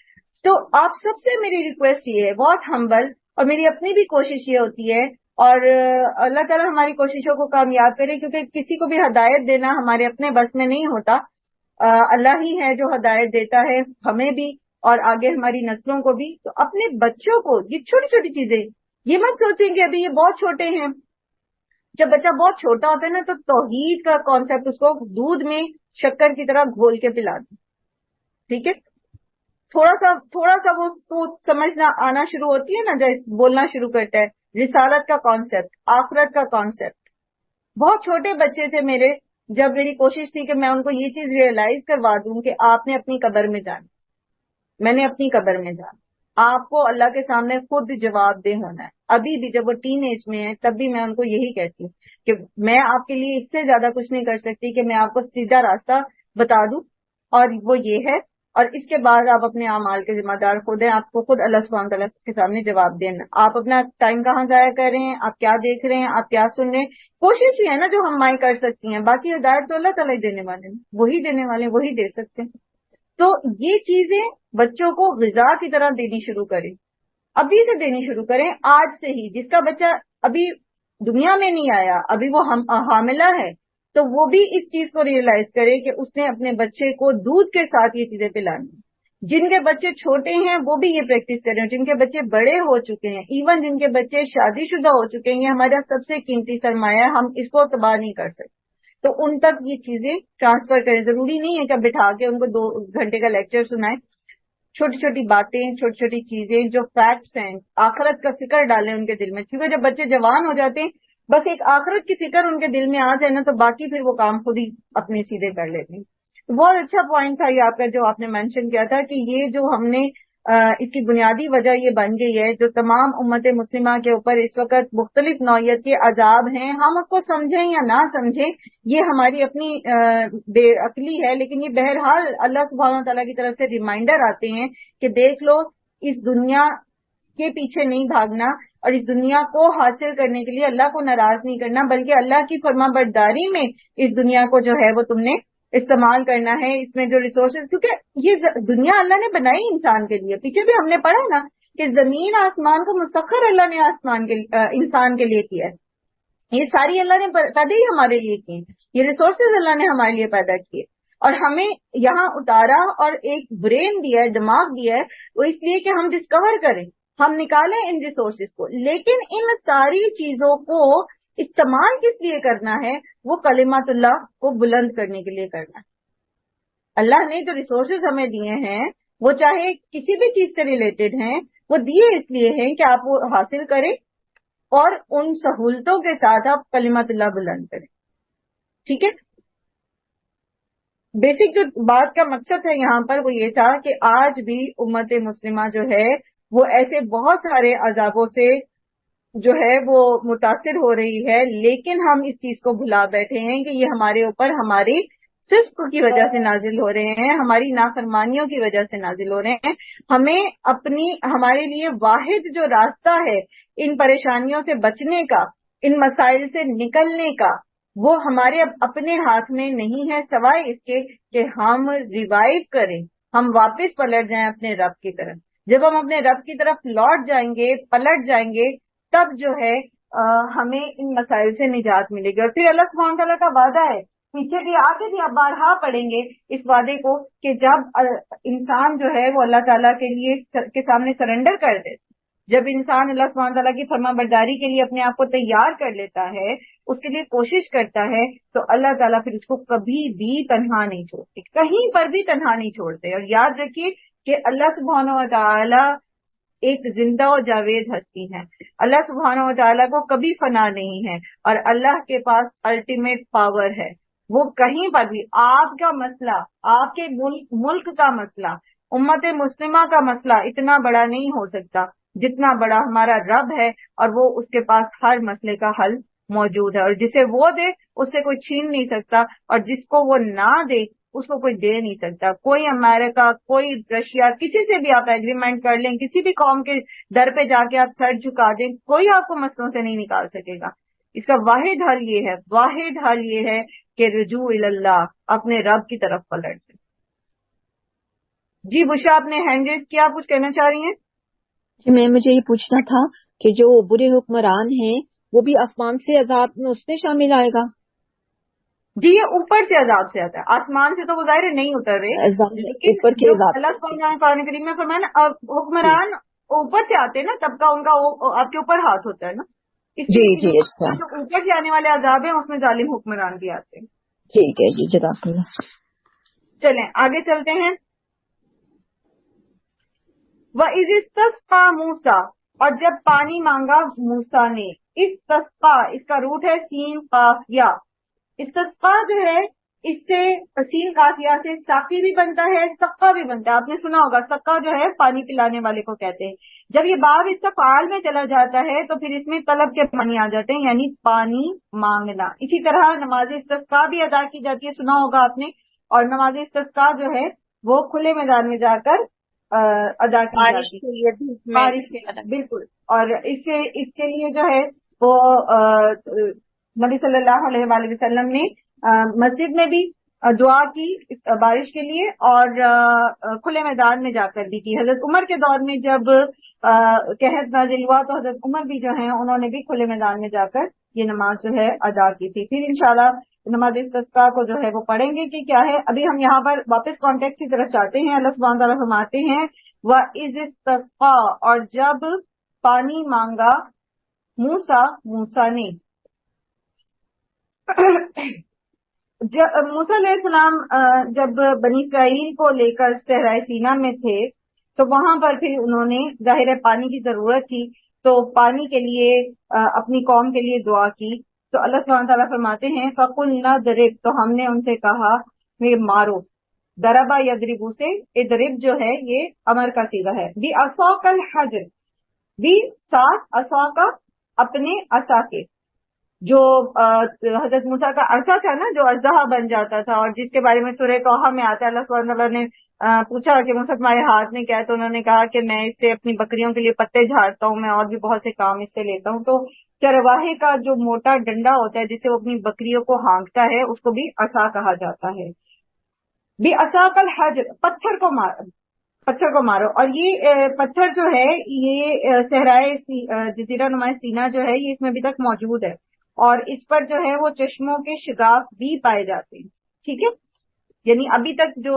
تو آپ سب سے میری ریکویسٹ یہ ہے، بہت ہمبل، اور میری اپنی بھی کوشش یہ ہوتی ہے، اور اللہ تعالیٰ ہماری کوششوں کو کامیاب کرے، کیونکہ کسی کو بھی ہدایت دینا ہمارے اپنے بس میں نہیں ہوتا. اللہ ہی ہے جو ہدایت دیتا ہے ہمیں بھی اور آگے ہماری نسلوں کو بھی. تو اپنے بچوں کو یہ چھوٹی چھوٹی چیزیں، یہ مت سوچیں کہ ابھی یہ بہت چھوٹے ہیں. جب بچہ بہت چھوٹا ہوتا ہے نا، تو توحید کا کانسیپٹ اس کو دودھ میں شکر کی طرح گھول کے پلا دیں. ٹھیک ہے، تھوڑا سا وہ سوچ سمجھنا آنا شروع ہوتی ہے نا، جب بولنا شروع کرتا ہے، رسالت کا کانسیپٹ، آخرت کا کانسیپٹ. بہت چھوٹے بچے تھے میرے، جب میری کوشش تھی کہ میں ان کو یہ چیز ریئلائز کروا دوں کہ آپ نے اپنی قبر میں جانا، میں نے اپنی قبر میں جانا. آپ کو اللہ کے سامنے خود جواب دہ ہونا ہے. ابھی بھی جب وہ ٹین ایج میں ہے تب بھی میں ان کو یہی کہتی ہوں کہ میں آپ کے لیے اس سے زیادہ کچھ نہیں کر سکتی کہ میں آپ کو سیدھا راستہ بتا دوں اور وہ یہ ہے، اور اس کے بعد آپ اپنے اعمال کے ذمہ دار خود ہیں. آپ کو خود اللہ سبحانہ تعالیٰ کے سامنے جواب دینا. آپ اپنا ٹائم کہاں ضائع کر رہے ہیں، آپ کیا دیکھ رہے ہیں، آپ کیا سن رہے ہیں. کوشش ہی ہے نا جو ہم مائیں کر سکتی ہیں، باقی ہدایت تو اللہ تعالیٰ ہی دینے والے ہیں، وہی دینے والے ہیں، وہی دے سکتے ہیں. تو یہ چیزیں بچوں کو غذا کی طرح دینی شروع کریں، ابھی سے دینی شروع کریں، آج سے ہی. جس کا بچہ ابھی دنیا میں نہیں آیا، ابھی وہ حاملہ ہے، تو وہ بھی اس چیز کو ریئلائز کرے کہ اس نے اپنے بچے کو دودھ کے ساتھ یہ چیزیں پلانی. جن کے بچے چھوٹے ہیں وہ بھی یہ پریکٹس کریں، جن کے بچے بڑے ہو چکے ہیں، ایون جن کے بچے شادی شدہ ہو چکے ہیں، یہ ہمارا سب سے قیمتی سرمایہ ہے، ہم اس کو تباہ نہیں کر سکتے. تو ان تک یہ چیزیں ٹرانسفر کریں. ضروری نہیں ہے کہ بٹھا کے ان کو 2 گھنٹے کا لیکچر سنائیں. چھوٹی چھوٹی باتیں، چھوٹی چھوٹی چیزیں جو فیکٹس ہیں، آخرت کا فکر ڈالیں ان کے دل میں. کیونکہ جب بچے جوان ہو جاتے ہیں بس ایک آخرت کی فکر ان کے دل میں آ جائے نا تو باقی پھر وہ کام خود ہی اپنے سیدھے کر لیتے ہیں. بہت اچھا پوائنٹ تھا یہ آپ کا جو آپ نے مینشن کیا تھا کہ یہ جو ہم نے اس کی بنیادی وجہ یہ بن گئی ہے جو تمام امت مسلمہ کے اوپر اس وقت مختلف نوعیت کے عذاب ہیں، ہم اس کو سمجھیں یا نہ سمجھیں یہ ہماری اپنی بے عقلی ہے، لیکن یہ بہرحال اللہ سبحانہ تعالیٰ کی طرف سے ریمائنڈر آتے ہیں کہ دیکھ لو اس دنیا کے پیچھے نہیں بھاگنا اور اس دنیا کو حاصل کرنے کے لیے اللہ کو ناراض نہیں کرنا، بلکہ اللہ کی فرما برداری میں اس دنیا کو جو ہے وہ تم نے استعمال کرنا ہے. اس میں جو ریسورسز، کیونکہ یہ دنیا اللہ نے بنائی انسان کے لیے، پیچھے بھی ہم نے پڑھا نا کہ زمین آسمان کو مسخر اللہ نے انسان کے لیے کیا ہے. یہ ساری اللہ نے پیدا ہی ہمارے لیے کی ہیں، یہ ریسورسز اللہ نے ہمارے لیے پیدا کیے اور ہمیں یہاں اتارا اور ایک برین دیا ہے، دماغ دیا ہے، وہ اس لیے کہ ہم ڈسکور کریں، ہم نکالیں ان ریسورسز کو. لیکن ان ساری چیزوں کو استعمال کس لیے کرنا ہے؟ وہ کلمات اللہ کو بلند کرنے کے لیے کرنا ہے. اللہ نے جو ریسورسز ہمیں دیے ہیں وہ چاہے کسی بھی چیز سے ریلیٹڈ ہیں، وہ دیے اس لیے ہیں کہ آپ وہ حاصل کریں اور ان سہولتوں کے ساتھ آپ کلمات اللہ بلند کریں. ٹھیک ہے، بیسک جو بات کا مقصد ہے یہاں پر وہ یہ تھا کہ آج بھی امت مسلمہ جو ہے وہ ایسے بہت سارے عذابوں سے جو ہے وہ متاثر ہو رہی ہے، لیکن ہم اس چیز کو بھلا بیٹھے ہیں کہ یہ ہمارے اوپر ہماری فسق کی وجہ سے نازل ہو رہے ہیں، ہماری نافرمانیوں کی وجہ سے نازل ہو رہے ہیں. ہمارے لیے واحد جو راستہ ہے ان پریشانیوں سے بچنے کا، ان مسائل سے نکلنے کا، وہ ہمارے اپنے ہاتھ میں نہیں ہے، سوائے اس کے کہ ہم ریوائیو کریں، ہم واپس پلٹ جائیں اپنے رب کی طرف. جب ہم اپنے رب کی طرف لوٹ جائیں گے، پلٹ جائیں گے، تب جو ہے ہمیں ان مسائل سے نجات ملے گی. اور پھر اللہ سبحانہ تعالیٰ کا وعدہ ہے، پیچھے بھی آگے بھی آپ بارہا پڑھیں گے اس وعدے کو، کہ جب انسان جو ہے وہ اللہ تعالیٰ کے سامنے سرنڈر کر دے، جب انسان اللہ سبحانہ تعالیٰ کی فرما برداری کے لیے اپنے آپ کو تیار کر لیتا ہے، اس کے لیے کوشش کرتا ہے، تو اللہ تعالیٰ پھر اس کو کبھی بھی تنہا نہیں چھوڑتے، کہیں پر بھی تنہا نہیں چھوڑتے. اور یاد رکھیے کہ اللہ سبحانہ و تعالیٰ ایک زندہ و جاوید ہستی ہے، اللہ سبحانہ و تعالیٰ کو کبھی فنا نہیں ہے، اور اللہ کے پاس الٹیمیٹ پاور ہے. وہ کہیں پر بھی آپ کا مسئلہ، آپ کے ملک کا مسئلہ، امت مسلمہ کا مسئلہ اتنا بڑا نہیں ہو سکتا جتنا بڑا ہمارا رب ہے، اور وہ اس کے پاس ہر مسئلے کا حل موجود ہے، اور جسے وہ دے اس سے کوئی چھین نہیں سکتا، اور جس کو وہ نہ دے اس کو کوئی دے نہیں سکتا. کوئی امریکہ، کوئی رشیا، کسی سے بھی آپ ایگریمنٹ کر لیں، کسی بھی قوم کے در پہ جا کے آپ سر جھکا دیں، کوئی آپ کو مسئلوں سے نہیں نکال سکے گا. اس کا واحد حل یہ ہے، واحد حل یہ ہے کہ رجوع اللہ، اپنے رب کی طرف پلٹ سے. جی بشرا، آپ نے ہینڈ ریز کیا، آپ کچھ کہنا چاہ رہی ہیں؟ جی میں مجھے یہ پوچھنا تھا کہ جو برے حکمران ہیں وہ بھی آسمان سے عذاب میں اس میں شامل آئے گا؟ جی یہ اوپر سے عذاب سے آتا ہے، آسمان سے تو وہ ظاہر نہیں اتر رہے، اوپر کے عذاب. اللہ سبحانہ قرآن کریم میں فرمایا نا حکمران اوپر سے آتے ہیں نا، تب کا ان کا آپ کے اوپر ہاتھ ہوتا ہے نا. جی جی اچھا، جو اوپر سے آنے والے عذاب ہیں اس میں ظالم حکمران بھی آتے ہیں. ٹھیک ہے جی، جزاک اللہ. چلیں آگے چلتے ہیں. وَإِذِ اسْتَسْقَىٰ مُوسَىٰ، اور جب پانی مانگا موسیٰ نے. استسقا اس کا روٹ ہے سین قاف یا. استسقا جو ہے اس سے سین قافیہ سے ساقی بھی بنتا ہے، سقا بھی بنتا ہے. آپ نے سنا ہوگا سقا جو ہے پانی پلانے والے کو کہتے ہیں. جب یہ باب اس کا فعال میں چلا جاتا ہے تو پھر اس میں طلب کے معنی آ جاتے ہیں، یعنی پانی مانگنا. اسی طرح نماز استسقاء بھی ادا کی جاتی ہے، سنا ہوگا آپ نے. اور نماز استسقاء جو ہے وہ کھلے میدان میں جا کر ادا کی بارش جاتی کے لیے بھی ہے، بارش کے بالکل. اور اس کے لیے جو ہے وہ نبی صلی اللہ علیہ وآلہ وسلم نے مسجد میں بھی دعا کی اس بارش کے لیے، اور کھلے میدان میں جا کر بھی کی. حضرت عمر کے دور میں جب قحط نازل ہوا تو حضرت عمر بھی جو ہیں انہوں نے بھی کھلے میدان میں جا کر یہ نماز جو ہے ادا کی تھی. پھر انشاءاللہ نماز استسقاء کو جو ہے وہ پڑھیں گے کہ کیا ہے. ابھی ہم یہاں پر واپس کانٹیکٹ کی طرف چاہتے ہیں. اللہ سبحانہ تعالیٰ فرماتے ہیں وَإِذِ اسْتَسْقَىٰ، اور جب پانی مانگا موسیٰ نے. موسیٰ علیہ السلام جب بنی اسرائیل کو لے کر صحرائے سینا میں تھے تو وہاں پر پھر انہوں نے ظاہر پانی کی ضرورت تھی تو پانی کے لیے اپنی قوم کے لیے دعا کی. تو اللہ سبحانہ تعالیٰ فرماتے ہیں فَقُلْنَا اضْرِبْ، تو ہم نے ان سے کہا یہ مارو. ضربا یضربو سے اضرب جو ہے یہ امر کا صیغہ ہے. بِعَصَاكَ الْحَجْرِ، بھی ساتھ عصا کا اپنے عصا کے، جو حضرت موسیٰ کا عصا تھا نا جو اژدہا بن جاتا تھا، اور جس کے بارے میں سورہ طٰہٰ میں آتا ہے. اللہ سبحانہ تعالیٰ نے پوچھا کہ موسیٰ تمہارے ہاتھ میں کیا ہے، تو انہوں نے کہا کہ میں اس سے اپنی بکریوں کے لیے پتے جھاڑتا ہوں، میں اور بھی بہت سے کام اس سے لیتا ہوں. تو چرواہے کا جو موٹا ڈنڈا ہوتا ہے جس سے وہ اپنی بکریوں کو ہانکتا ہے اس کو بھی عصا کہا جاتا ہے. بھی عصاک الحجر، پتھر کو مارو. اور یہ پتھر جو ہے یہ صحرائے جزیرہ نما سینا جو ہے یہ اس میں ابھی تک موجود ہے، اور اس پر جو ہے وہ چشموں کے شگاف بھی پائے جاتے ہیں. ٹھیک ہے، یعنی ابھی تک جو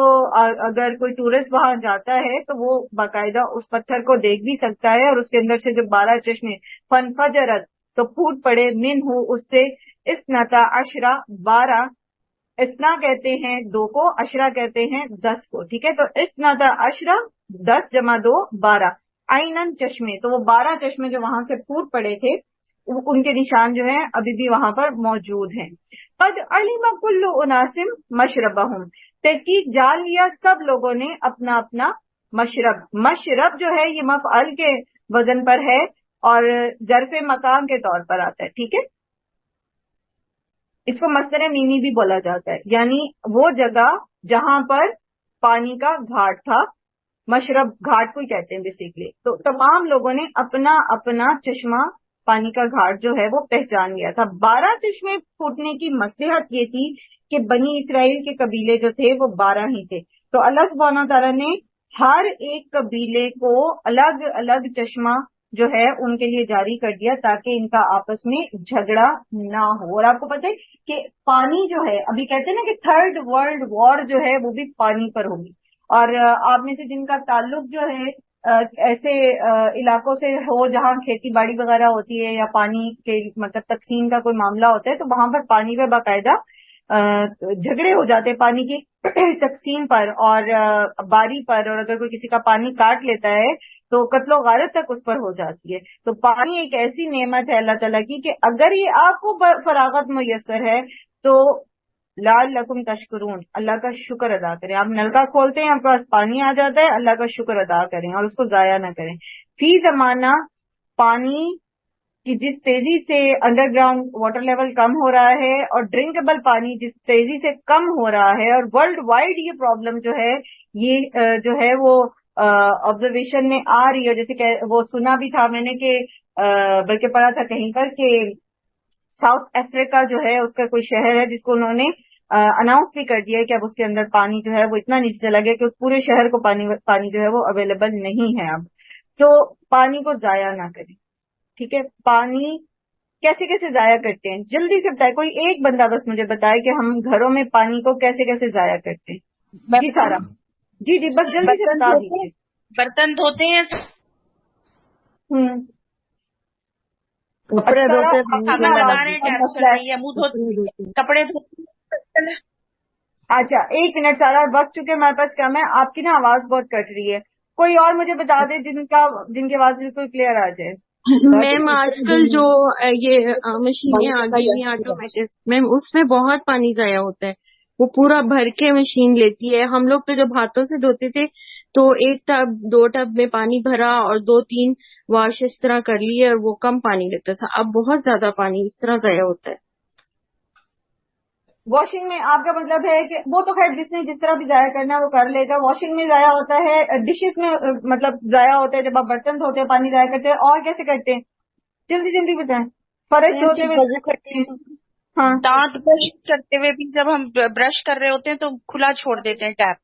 اگر کوئی ٹورسٹ وہاں جاتا ہے تو وہ باقاعدہ اس پتھر کو دیکھ بھی سکتا ہے، اور اس کے اندر سے جو 12 چشمے فنفجرت تو پھوٹ پڑے من ہو اس سے 12 12. اسنا کہتے ہیں 2 کو، اشرا کہتے ہیں 10 کو. ٹھیک ہے، تو 12 10 جمع 2 12. عینن چشمے، تو وہ 12 چشمے جو وہاں سے پھوٹ پڑے تھے ان کے نشان جو ہیں ابھی بھی وہاں پر موجود ہیں. قد علم کل اناس مشربہم، تحقیق جان لیا سب لوگوں نے اپنا اپنا مشرب. مشرب جو ہے یہ مفعل کے وزن پر ہے اور ظرف مکان کے طور پر آتا ہے. ٹھیک ہے، اس کو مصدر میمی بھی بولا جاتا ہے، یعنی وہ جگہ جہاں پر پانی کا گھاٹ تھا. مشرب گھاٹ کو ہی کہتے ہیں بیسیکلی. تو تمام لوگوں نے اپنا اپنا چشمہ پانی کا گھاٹ جو ہے وہ پہچان لیا تھا. 12 چشمے پھوٹنے کی مصلحت یہ تھی کہ بنی اسرائیل کے قبیلے جو تھے وہ 12 ہی تھے. تو اللہ سبحانہ تعالیٰ نے ہر ایک قبیلے کو الگ الگ چشمہ جو ہے ان کے لیے جاری کر دیا تاکہ ان کا آپس میں جھگڑا نہ ہو. اور آپ کو پتہ ہے کہ پانی جو ہے ابھی کہتے ہیں نا کہ 3rd ورلڈ وار جو ہے وہ بھی پانی پر ہوگی. اور آپ میں سے جن کا تعلق جو ہے ایسے علاقوں سے ہو جہاں کھیتی باڑی وغیرہ ہوتی ہے یا پانی کے مطلب تقسیم کا کوئی معاملہ ہوتا ہے تو وہاں پر پانی پہ باقاعدہ جھگڑے ہو جاتے ہیں پانی کی تقسیم پر اور باری پر. اور اگر کوئی کسی کا پانی کاٹ لیتا ہے تو قتل و غارت تک اس پر ہو جاتی ہے. تو پانی ایک ایسی نعمت ہے اللہ تعالیٰ کی کہ اگر یہ آپ کو فراغت میسر ہے تو لعلکم تشکرون، اللہ کا شکر ادا کریں. آپ نلکا کھولتے ہیں آپ کے پاس پانی آ جاتا ہے، اللہ کا شکر ادا کریں اور اس کو ضائع نہ کریں. فی زمانہ پانی کی جس تیزی سے انڈر گراؤنڈ واٹر لیول کم ہو رہا ہے اور ڈرنکیبل پانی جس تیزی سے کم ہو رہا ہے، اور ورلڈ وائڈ یہ پرابلم جو ہے یہ جو ہے وہ آبزرویشن میں آ رہی ہے. جیسے کہ وہ سنا بھی تھا میں نے کہ بلکہ پڑھا تھا کہیں پر کہ ساؤتھ افریقہ جو ہے اس کا کوئی شہر ہے جس کو انہوں نے اناؤنس بھی کر دیا ہے کہ اب اس کے اندر پانی جو ہے وہ اتنا نیچے چلا گیا کہ اس پورے شہر کو پانی جو ہے وہ اویلیبل نہیں ہے اب. تو پانی کو ضائع نہ کریں. ٹھیک ہے، پانی کیسے کیسے ضائع کرتے ہیں جلدی سے بتائے. کوئی ایک بندہ بس مجھے بتائے کہ ہم گھروں میں پانی کو کیسے کیسے ضائع کرتے ہیں. جی سارا، جی بس جلدی سے بتا دیجیے. برتن دھوتے ہیں، کپڑے دھوتے کھانا بنا رہے ہیں، گیس چل رہی ہے، منہ دھوتے، کپڑے دھوتے. اچھا 1 منٹ سارا، وقت چونکہ ہمارے پاس کم ہے. آپ کی نا آواز بہت کٹ رہی ہے. کوئی اور مجھے بتا دے جن کی آواز بالکل کلیئر آ جائے. میم آج کل جو یہ مشینیں آ گئی ہیں آٹومیٹک، میم اس میں بہت پانی ضائع ہوتا ہے. وہ پورا بھر کے مشین لیتی ہے. ہم لوگ تو جب ہاتھوں سے دھوتے تھے تو ایک ٹب 2 ٹب میں پانی بھرا اور 2-3 واش اس طرح کر لیے اور وہ کم پانی لگتا تھا. اب بہت زیادہ پانی اس طرح ضائع ہوتا ہے. واشنگ میں آپ کا مطلب ہے کہ وہ تو خیر جس نے جس طرح بھی ضائع کرنا ہے وہ کر لے گا. واشنگ میں ضائع ہوتا ہے, ڈشز میں مطلب ضائع ہوتا ہے, جب آپ برتن دھوتے ہیں پانی ضائع کرتے ہیں. اور کیسے کرتے ہیں جلدی جلدی بتائیں. فرش دھوتے ہوئے وضو کرتے ہیں, ہاں دانت برش کرتے ہوئے بھی جب ہم برش کر رہے ہوتے ہیں تو کھلا چھوڑ دیتے ہیں ٹیپ,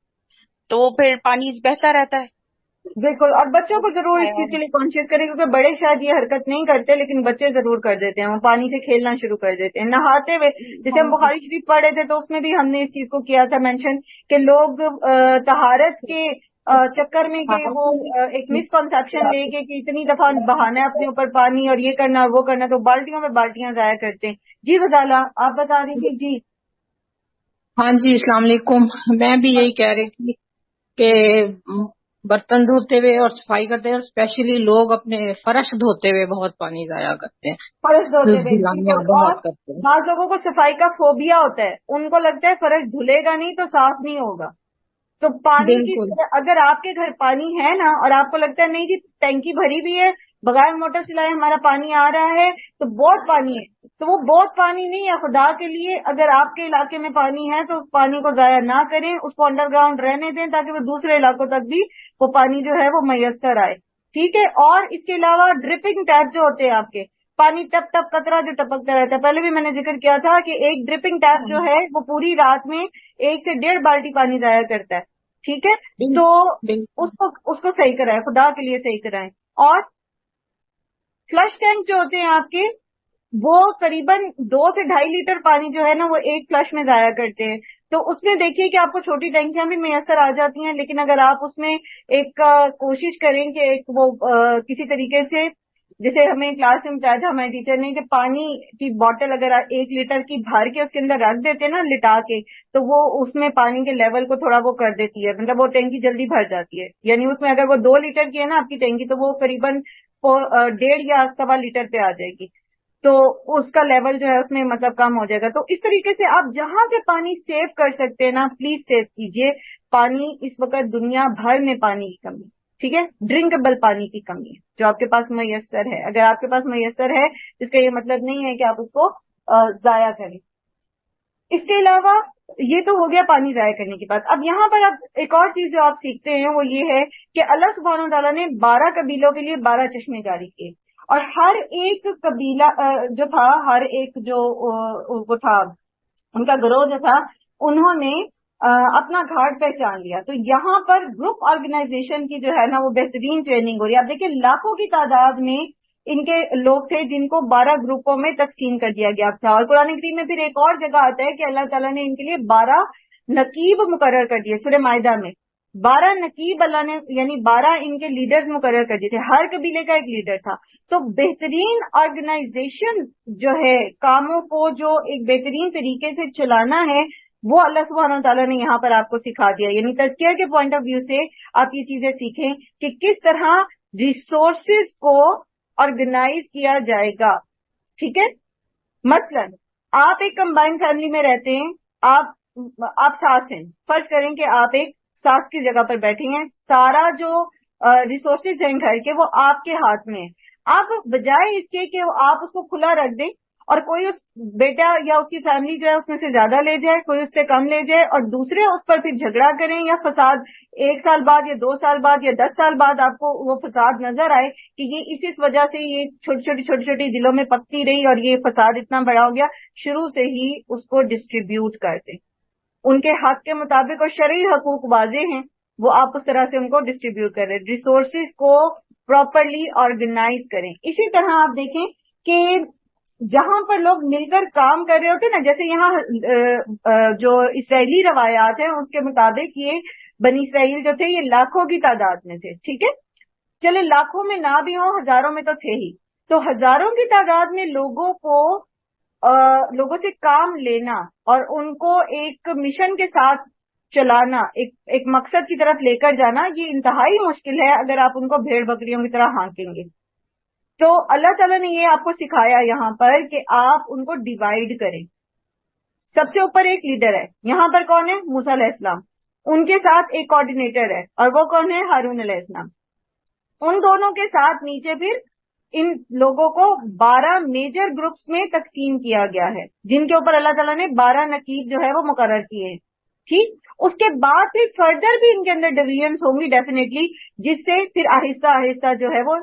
تو وہ پھر پانی بہتا رہتا ہے. بالکل. اور بچوں کو ضرور اس چیز کے لیے کانشیس کریں, کیونکہ بڑے شاید یہ حرکت نہیں کرتے لیکن بچے ضرور کر دیتے ہیں. وہ پانی سے کھیلنا شروع کر دیتے ہیں نہاتے ہوئے. جیسے ہم بخاری شریف پڑھ رہے تھے تو اس میں بھی ہم نے اس چیز کو کیا تھا مینشن کہ لوگ طہارت کے چکر میں کہ وہ ایک مسکنسیپشن لے کے کہ اتنی دفعہ بہانا ہے اپنے اوپر پانی اور یہ کرنا اور وہ کرنا, تو بالٹیوں میں بالٹیاں ضائع کرتے ہیں. جی غزالہ آپ بتا رہی تھی. جی ہاں جی, السلام علیکم. میں بھی یہی کہہ رہی تھی کہ برتن دھوتے ہوئے اور صفائی کرتے ہوئے اسپیشلی لوگ اپنے فرش دھوتے ہوئے بہت پانی ضائع کرتے ہیں, فرش دھوتے ہوئے. گلائیاں بالکل. اور بہت کرتے ہیں. بعض لوگوں کو صفائی کا فوبیا ہوتا ہے, ان کو لگتا ہے فرش دھلے گا نہیں تو صاف نہیں ہوگا. تو پانی کی بالکل اگر آپ کے گھر پانی ہے نا اور آپ کو لگتا ہے نہیں جی ٹینکی بھری بھی ہے, بغیر موٹر چلائے ہمارا پانی آ رہا ہے, تو بہت پانی ہے, تو وہ بہت پانی نہیں ہے. خدا کے لیے اگر آپ کے علاقے میں پانی ہے تو اس پانی کو ضائع نہ کریں, اس کو انڈر گراؤنڈ رہنے دیں تاکہ وہ دوسرے علاقوں تک بھی وہ پانی جو ہے وہ میسر آئے. ٹھیک ہے. اور اس کے علاوہ ڈرپنگ ٹیپ جو ہوتے ہیں آپ کے, پانی ٹپ ٹپ قطرہ جو ٹپکتا رہتا ہے, پہلے بھی میں نے ذکر کیا تھا کہ ایک ڈرپنگ ٹیپ جو ہے وہ پوری رات میں 1 سے 1.5 بالٹی پانی ضائع کرتا ہے. ٹھیک ہے. تو اس کو صحیح کرائیں, خدا کے لیے صحیح کرائیں. اور فلش ٹینک جو ہوتے ہیں آپ کے وہ قریباً 2 سے 2.5 لیٹر پانی جو ہے نا وہ ایک فلش میں ضائع کرتے ہیں. تو اس میں دیکھیے کہ آپ کو چھوٹی ٹینکیاں بھی میسر آ جاتی ہیں, لیکن اگر آپ اس میں ایک کوشش کریں کہ ایک وہ کسی طریقے سے, جیسے ہمیں کلاس میں بتایا تھا ہمارے ٹیچر نے کہ پانی کی بوٹل اگر 1 لیٹر کی بھر کے اس کے اندر رکھ دیتے نا لٹا کے, تو وہ اس میں پانی کے لیول کو تھوڑا وہ کر دیتی ہے, مطلب وہ ٹینکی جلدی بھر جاتی ہے. یعنی اس میں اگر وہ 2 لیٹر کی ہے نا آپ کی ٹینکی تو وہ قریباً 1.5 یا 1.25 لیٹر پہ آ جائے گی, تو اس کا لیول جو ہے اس میں مطلب کم ہو جائے گا. تو اس طریقے سے آپ جہاں سے پانی سیو کر سکتے ہیں نا پلیز سیو کیجئے. پانی اس وقت دنیا بھر میں پانی کی کمی, ٹھیک ہے, ڈرنکبل پانی کی کمی ہے جو آپ کے پاس میسر ہے. اگر آپ کے پاس میسر ہے اس کا یہ مطلب نہیں ہے کہ آپ اس کو ضائع کریں. اس کے علاوہ یہ تو ہو گیا پانی ضائع کرنے کی بات. اب یہاں پر اب ایک اور چیز جو آپ سیکھتے ہیں وہ یہ ہے کہ اللہ سبحانہ و تعالیٰ نے 12 قبیلوں کے لیے 12 چشمے جاری کیے, اور ہر ایک قبیلہ جو تھا, ہر ایک جو وہ تھا ان کا گروہ جو تھا, انہوں نے اپنا گھاٹ پہچان لیا. تو یہاں پر گروپ آرگنائزیشن کی جو ہے نا وہ بہترین ٹریننگ ہو رہی ہے. آپ دیکھیں لاکھوں کی تعداد میں ان کے لوگ تھے جن کو 12 گروپوں میں تقسیم کر دیا گیا تھا. اور قرآن کریم میں پھر ایک اور جگہ آتا ہے کہ اللہ تعالیٰ نے ان کے لیے 12 نقیب مقرر کر دیے. سورہ مائدہ میں 12 نقیب اللہ نے یعنی 12 ان کے لیڈرز مقرر کر دیے تھے, ہر قبیلے کا ایک لیڈر تھا. تو بہترین آرگنائزیشن جو ہے, کاموں کو جو ایک بہترین طریقے سے چلانا ہے, وہ اللہ سبحانہ تعالیٰ نے یہاں پر آپ کو سکھا دیا. یعنی تزکیہ کے پوائنٹ آف ویو سے آپ یہ چیزیں سیکھیں کہ کس طرح ریسورسز کو آرگنائز کیا جائے گا. ٹھیک ہے. مثلا آپ ایک کمبائنڈ فیملی میں رہتے ہیں, آپ ساس ہیں, فرض کریں کہ آپ ایک ساس کی جگہ پر بیٹھے ہیں, سارا جو ریسورسز ہیں گھر کے وہ آپ کے ہاتھ میں ہیں. آپ بجائے اس کے کہ آپ اس کو کھلا رکھ دیں اور کوئی اس بیٹا یا اس کی فیملی جو ہے اس میں سے زیادہ لے جائے, کوئی اس سے کم لے جائے, اور دوسرے اس پر پھر جھگڑا کریں یا فساد 1 سال بعد یا 2 سال بعد یا 10 سال بعد آپ کو وہ فساد نظر آئے کہ یہ اس وجہ سے یہ چھوٹی چھوٹی دلوں میں پکتی رہی اور یہ فساد اتنا بڑا ہو گیا. شروع سے ہی اس کو ڈسٹریبیوٹ کر دیں, ان کے حق کے مطابق, اور شرعی حقوق واضح ہیں, وہ آپ اس طرح سے ان کو ڈسٹریبیوٹ کر رہے, ریسورسز کو پراپرلی آرگنائز کریں. اسی طرح آپ دیکھیں کہ جہاں پر لوگ مل کر کام کر رہے ہوتے نا, جیسے یہاں جو اسرائیلی روایات ہیں اس کے مطابق یہ بنی اسرائیل جو تھے یہ لاکھوں کی تعداد میں تھے. ٹھیک ہے, چلے لاکھوں میں نہ بھی ہوں, ہزاروں میں تو تھے ہی. تو ہزاروں کی تعداد میں لوگوں سے کام لینا اور ان کو ایک مشن کے ساتھ چلانا, ایک مقصد کی طرف لے کر جانا, یہ انتہائی مشکل ہے اگر آپ ان کو بھیڑ بکریوں کی طرح ہانکیں گے. تو اللہ تعالیٰ نے یہ آپ کو سکھایا یہاں پر کہ آپ ان کو ڈیوائیڈ کریں. سب سے اوپر ایک لیڈر ہے، یہاں پر کون ہے؟ موسیٰ علیہ السلام، ان کے ساتھ ایک کوآرڈینیٹر ہے، اور وہ کون ہے؟ ہارون علیہ السلام۔ ان دونوں کے ساتھ نیچے پھر ان لوگوں کو 12 میجر گروپس میں تقسیم کیا گیا ہے، جن کے اوپر اللہ تعالیٰ نے 12 نقیب جو ہے وہ مقرر کیے ہیں، ٹھیک۔ اس کے بعد پھر فردر بھی ان کے اندر ڈویژنس ہوں گی ڈیفینیٹلی، جس سے پھر آہستہ آہستہ جو ہے وہ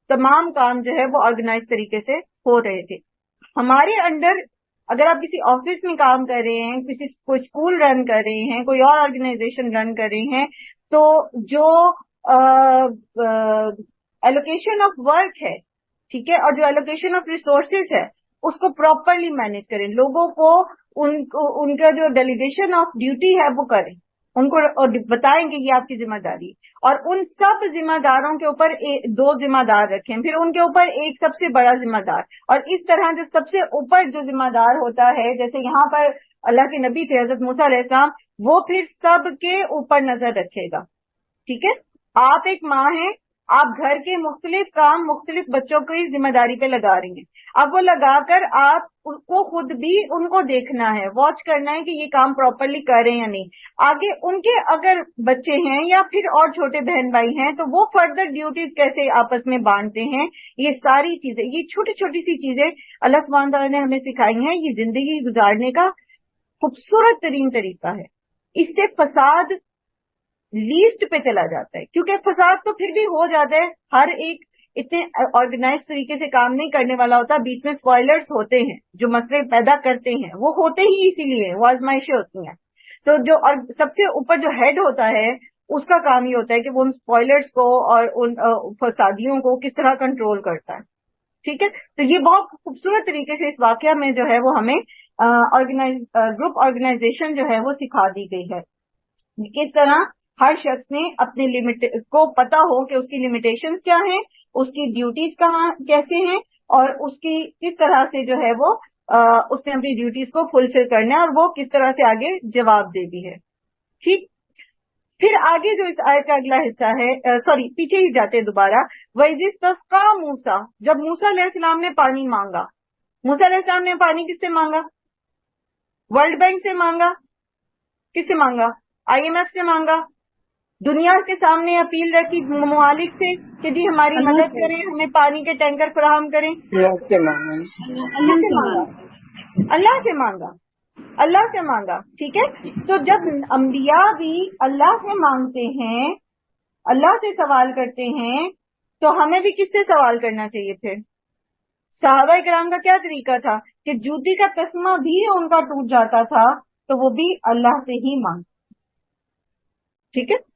تمام کام جو ہے وہ آرگنائز طریقے سے ہو رہے تھے۔ ہمارے انڈر اگر آپ کسی آفس میں کام کر رہے ہیں، کوئی اسکول رن کر رہے ہیں، کوئی اور آرگنائزیشن رن کر رہے ہیں، تو جو ایلوکیشن آف ورک ہے، ٹھیک ہے، اور جو ایلوکیشن آف ریسورسز ہے، اس کو پراپرلی مینج کریں، لوگوں کو ان کا جو ڈیلیگیشن آف ڈیوٹی ہے وہ کریں، ان کو بتائیں کہ یہ آپ کی ذمہ داری ہے، اور ان سب ذمہ داروں کے اوپر 2 ذمہ دار رکھیں، پھر ان کے اوپر ایک سب سے بڑا ذمہ دار، اور اس طرح جو سب سے اوپر جو ذمہ دار ہوتا ہے، جیسے یہاں پر اللہ کے نبی تھے حضرت موسیٰ علیہ السلام، وہ پھر سب کے اوپر نظر رکھے گا، ٹھیک ہے۔ آپ ایک ماں ہیں، آپ گھر کے مختلف کام مختلف بچوں کی ذمہ داری پہ لگا رہی ہیں، اب وہ لگا کر آپ کو خود بھی ان کو دیکھنا ہے، واچ کرنا ہے کہ یہ کام پراپرلی کر رہے ہیں یا نہیں، آگے ان کے اگر بچے ہیں یا پھر اور چھوٹے بہن بھائی ہیں تو وہ فردر ڈیوٹیز کیسے آپس میں بانٹتے ہیں، یہ ساری چیزیں، یہ چھوٹی چھوٹی سی چیزیں اللہ سبحانہ تعالیٰ نے ہمیں سکھائی ہیں، یہ زندگی گزارنے کا خوبصورت ترین طریقہ ہے۔ اس سے فساد لیسٹ پہ چلا جاتا ہے، کیونکہ فساد تو پھر بھی ہو جاتا ہے، ہر ایک اتنے آرگنائز طریقے سے کام نہیں کرنے والا ہوتا، بیچ میں اسپوائلرز ہوتے ہیں جو مسئلے پیدا کرتے ہیں، وہ ہوتے ہی اسی لیے، وہ آزمائشیں ہوتی ہیں، تو جو اور سب سے اوپر جو ہیڈ ہوتا ہے اس کا کام یہ ہوتا ہے کہ وہ ان اسپوائلرز کو اور ان فسادیوں کو کس طرح کنٹرول کرتا ہے، ٹھیک ہے۔ تو یہ بہت خوبصورت طریقے سے اس واقعہ میں جو ہے وہ ہمیں گروپ آرگنائزیشن جو ہے وہ سکھا دی گئی ہے، کس طرح ہر شخص نے اپنے لمٹ کو پتا ہو کہ اس کی لمیٹیشنز کیا ہیں، اس کی ڈیوٹیز کہاں کیسے ہیں، اور اس کی کس طرح سے جو ہے وہ اس نے اپنی ڈیوٹیز کو فلفل کرنا ہے، اور وہ کس طرح سے آگے جواب دے بھی ہے، ٹھیک۔ پھر آگے جو اس آیت کا اگلا حصہ ہے، پیچھے ہی جاتے ہیں دوبارہ، وَإِذِ اسْتَسْقَىٰ مُوسَىٰ، جب موسیٰ علیہ السلام نے پانی مانگا، موسیٰ علیہ السلام نے پانی کس سے مانگا؟ ورلڈ بینک سے مانگا؟ کس سے مانگا؟ IMF سے مانگا؟ دنیا کے سامنے اپیل رکھی ممالک سے کہ جی ہماری مدد کریں، ہمیں پانی کے ٹینکر فراہم کریں؟ اللہ سے مانگا، اللہ سے مانگا، اللہ سے مانگا، ٹھیک ہے۔ تو جب انبیاء بھی اللہ سے مانگتے ہیں، اللہ سے سوال کرتے ہیں، تو ہمیں بھی کس سے سوال کرنا چاہیے پھر؟ صحابہ کرام کا کیا طریقہ تھا کہ جوتی کا تسمہ بھی ان کا ٹوٹ جاتا تھا تو وہ بھی اللہ سے ہی مانگتے، ٹھیک ہے،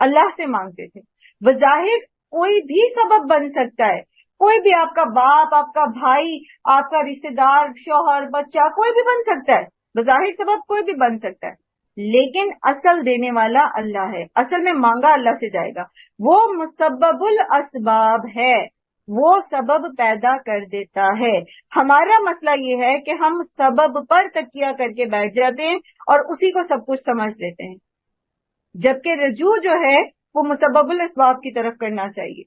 اللہ سے مانگتے تھے۔ بظاہر کوئی بھی سبب بن سکتا ہے، کوئی بھی، آپ کا باپ، آپ کا بھائی، آپ کا رشتہ دار، شوہر، بچہ، کوئی بھی بن سکتا ہے، بظاہر سبب کوئی بھی بن سکتا ہے، لیکن اصل دینے والا اللہ ہے، اصل میں مانگا اللہ سے جائے گا، وہ مسبب الاسباب ہے، وہ سبب پیدا کر دیتا ہے۔ ہمارا مسئلہ یہ ہے کہ ہم سبب پر تکیہ کر کے بیٹھ جاتے ہیں اور اسی کو سب کچھ سمجھ لیتے ہیں، جبکہ رجوع جو ہے وہ مسبب الاسباب کی طرف کرنا چاہیے۔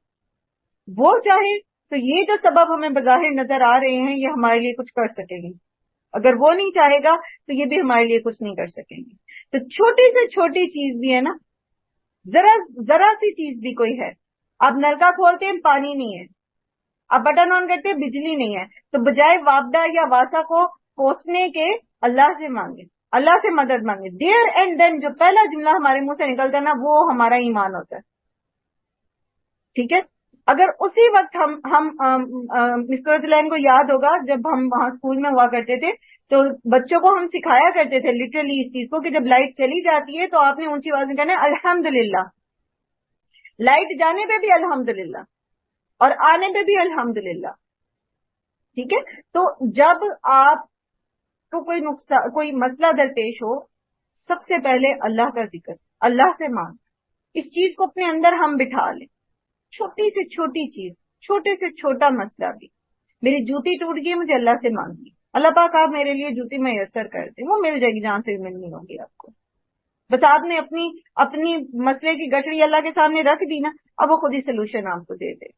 وہ چاہے تو یہ جو سبب ہمیں بظاہر نظر آ رہے ہیں یہ ہمارے لیے کچھ کر سکیں گے، اگر وہ نہیں چاہے گا تو یہ بھی ہمارے لیے کچھ نہیں کر سکیں گے۔ تو چھوٹی سے چھوٹی چیز بھی ہے نا، ذرا سی چیز بھی کوئی ہے، آپ نلکا کھولتے ہیں پانی نہیں ہے، آپ بٹن آن کرتے ہیں بجلی نہیں ہے، تو بجائے وابدہ یا واسا کو کوسنے کے اللہ سے مانگے، اللہ سے مدد مانگے، دیر اینڈ دین جو پہلا جملہ ہمارے منہ سے نکلتا ہے نا وہ ہمارا ایمان ہوتا ہے، ٹھیک ہے۔ اگر اسی وقت ہم مسکورت لائن کو یاد ہوگا جب ہم وہاں اسکول میں ہوا کرتے تھے تو بچوں کو ہم سکھایا کرتے تھے لٹرلی اس چیز کو کہ جب لائٹ چلی جاتی ہے تو آپ نے اونچی آواز میں کہنا ہے الحمدللہ، لائٹ جانے پہ بھی الحمدللہ اور آنے پہ بھی الحمدللہ، ٹھیک ہے۔ تو جب آپ کو کوئی مسئلہ درپیش ہو، سب سے پہلے اللہ کا ذکر، اللہ سے مانگ، اس چیز کو اپنے اندر ہم بٹھا لیں، چھوٹی سے چھوٹی چیز، چھوٹے سے چھوٹا مسئلہ بھی، میری جوتی ٹوٹ گئی مجھے اللہ سے مانگی، اللہ پاک آپ میرے لیے جوتی میسر کر دیں، وہ مل جائے گی جہاں سے بھی ملنی ہوگی آپ کو، بس آپ نے اپنی مسئلے کی گٹھڑی اللہ کے سامنے رکھ دی نا، اب وہ خود ہی سلوشن آپ کو دے دے،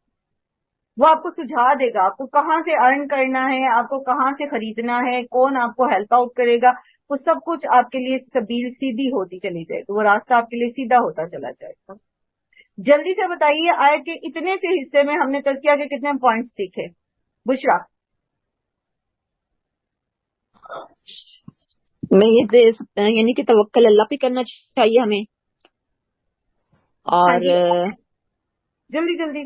وہ آپ کو سجھا دے گا، آپ کو کہاں سے ارن کرنا ہے، آپ کو کہاں سے خریدنا ہے، کون آپ کو ہیلپ آؤٹ کرے گا، وہ سب کچھ آپ کے لیے سبیل سیدھی ہوتی چلی جائے گی، وہ راستہ آپ کے لیے سیدھا ہوتا چلا جائے گا. جلدی سے بتائیے آیت کے اتنے سے حصے میں ہم نے تذکیہ کے کتنے پوائنٹس سیکھے؟ بشرا. میں یہ دے سکتا ہوں یعنی کہ توکل اللہ پہ کرنا چاہیے ہمیں، ہاں اور جی جلدی جلدی.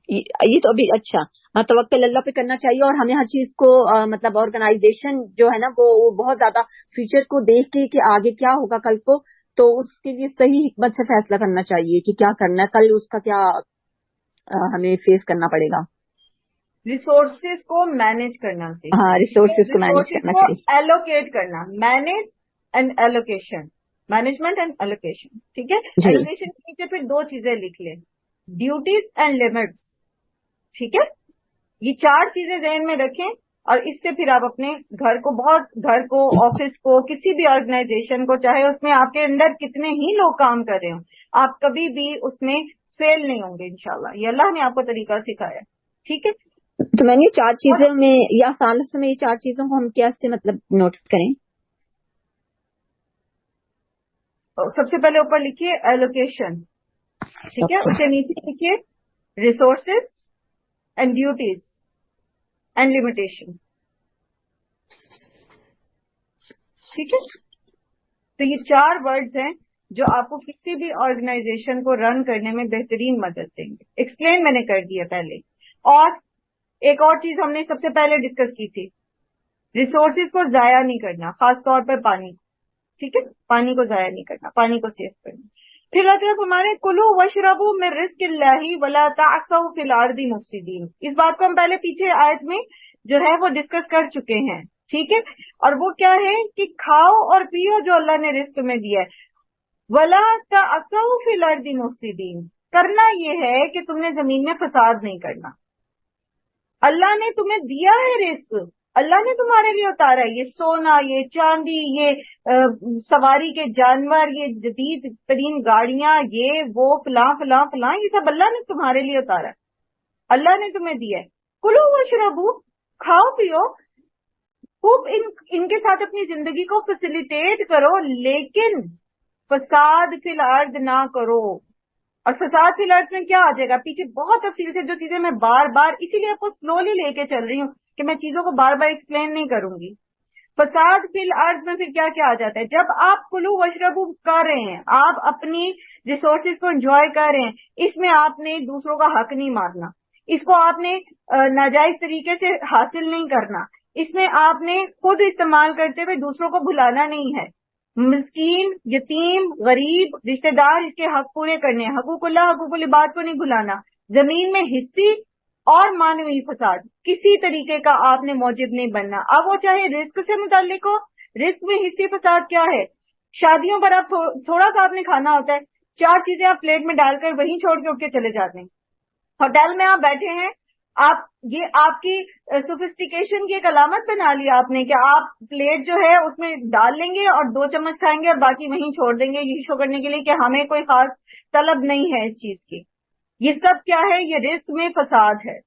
یہ تو ابھی اچھا توکل اللہ پہ کرنا چاہیے، اور ہمیں ہر چیز کو مطلب آرگنائزیشن جو ہے نا وہ بہت زیادہ فیوچر کو دیکھ کے کہ آگے کیا ہوگا کل کو، تو اس کے لیے صحیح حکمت سے فیصلہ کرنا چاہیے کہ کیا کرنا ہے، کل اس کا کیا ہمیں فیس کرنا پڑے گا. ریسورسز کو مینج کرنا سیکھنا. ہاں ریسورسز کو مینج ریسورسز کرنا کو چاہیے. ایلوکیٹ کرنا، manage and allocation, management and allocation. ٹھیک ہے. جی ایلوکیشن کے نیچے پھر دو چیزیں لکھ لیں، ڈیوٹیز اینڈ لمٹس. ٹھیک ہے، یہ چار چیزیں ذہن میں رکھیں، اور اس سے پھر آپ اپنے گھر کو آفس کو کسی بھی آرگنائزیشن کو، چاہے اس میں آپ کے اندر کتنے ہی لوگ کام کر رہے ہوں، آپ کبھی بھی اس میں فیل نہیں ہوں گے انشاءاللہ. یہ اللہ نے آپ کو طریقہ سکھایا. ٹھیک ہے. تو میں نے یہ 4 چیزوں میں یا سالس میں یہ 4 چیزوں کو ہم کیسے مطلب نوٹ کریں؟ سب سے پہلے اوپر لکھیے ایلوکیشن. ٹھیک ہے. اس کے نیچے لکھیے resources and duties and limitation. ٹھیک ہے. تو یہ 4 ورڈز ہیں جو آپ کو کسی بھی آرگنائزیشن کو رن کرنے میں بہترین مدد دیں گے. ایکسپلین میں نے کر دیا پہلے. اور ایک اور چیز ہم نے سب سے پہلے ڈسکس کی تھی، ریسورسز کو ضائع نہیں کرنا، خاص طور پر پانی. ٹھیک ہے، پانی کو ضائع نہیں کرنا، پانی کو سیو کرنا. پھر اللہ تعالیٰ ہمارے کلو وشربو من رزق اللہ ولا تعثوا فی الارض مفسدین. اس بات کو ہم پہلے پیچھے آیت میں جو ہے وہ ڈسکس کر چکے ہیں. ٹھیک ہے. اور وہ کیا ہے کہ کھاؤ اور پیو جو اللہ نے رزق میں دیا ہے. ولا تعثوا فی الارض مفسدین، کرنا یہ ہے کہ تم نے زمین میں فساد نہیں کرنا. اللہ نے تمہیں دیا ہے رزق، اللہ نے تمہارے لیے اتارا ہے. یہ سونا، یہ چاندی، یہ سواری کے جانور، یہ جدید ترین گاڑیاں، یہ وہ فلاں فلاں فلاں، یہ سب اللہ نے تمہارے لیے اتارا ہے، اللہ نے تمہیں دیا ہے. کلو وشربو، کھاؤ پیو، خوب ان کے ساتھ اپنی زندگی کو فیسیلیٹیٹ کرو، لیکن فساد فی الارض نہ کرو. اور فساد فی الارض میں کیا آ جائے گا پیچھے بہت تفصیل سے، جو چیزیں میں بار بار اسی لیے آپ کو سلولی لے کے چل رہی ہوں کہ میں چیزوں کو بار بار ایکسپلین نہیں کروں گی. فساد فی الارض میں پھر کیا کیا آ جاتا ہے؟ جب آپ کلو وشربو کر رہے ہیں، آپ اپنی ریسورسز کو انجوائے کر رہے ہیں، اس میں آپ نے دوسروں کا حق نہیں مارنا، اس کو آپ نے ناجائز طریقے سے حاصل نہیں کرنا، اس میں آپ نے خود استعمال کرتے ہوئے دوسروں کو بھلانا نہیں ہے. مسکین، یتیم، غریب، رشتہ دار، اس کے حق پورے کرنے ہیں. حقوق اللہ، حقوق العباد کو نہیں بھلانا. زمین میں حصی اور معنوی فساد کسی طریقے کا آپ نے موجب نہیں بننا. اب وہ چاہے رزق سے متعلق ہو، رزق میں حصی فساد کیا ہے؟ شادیوں پر آپ تھوڑا سا آپ نے کھانا ہوتا ہے، 4 چیزیں آپ پلیٹ میں ڈال کر وہیں چھوڑ کے اٹھ کے چلے جاتے ہیں. ہوٹل میں آپ بیٹھے ہیں، یہ آپ کی سوفسٹیکیشن کی ایک علامت بنا لی آپ نے کہ آپ پلیٹ جو ہے اس میں ڈال لیں گے اور 2 چمچ کھائیں گے اور باقی وہیں چھوڑ دیں گے، یہ شو کرنے کے لیے کہ ہمیں کوئی خاص طلب نہیں ہے اس چیز کی. یہ سب کیا ہے؟ یہ رزق میں فساد ہے.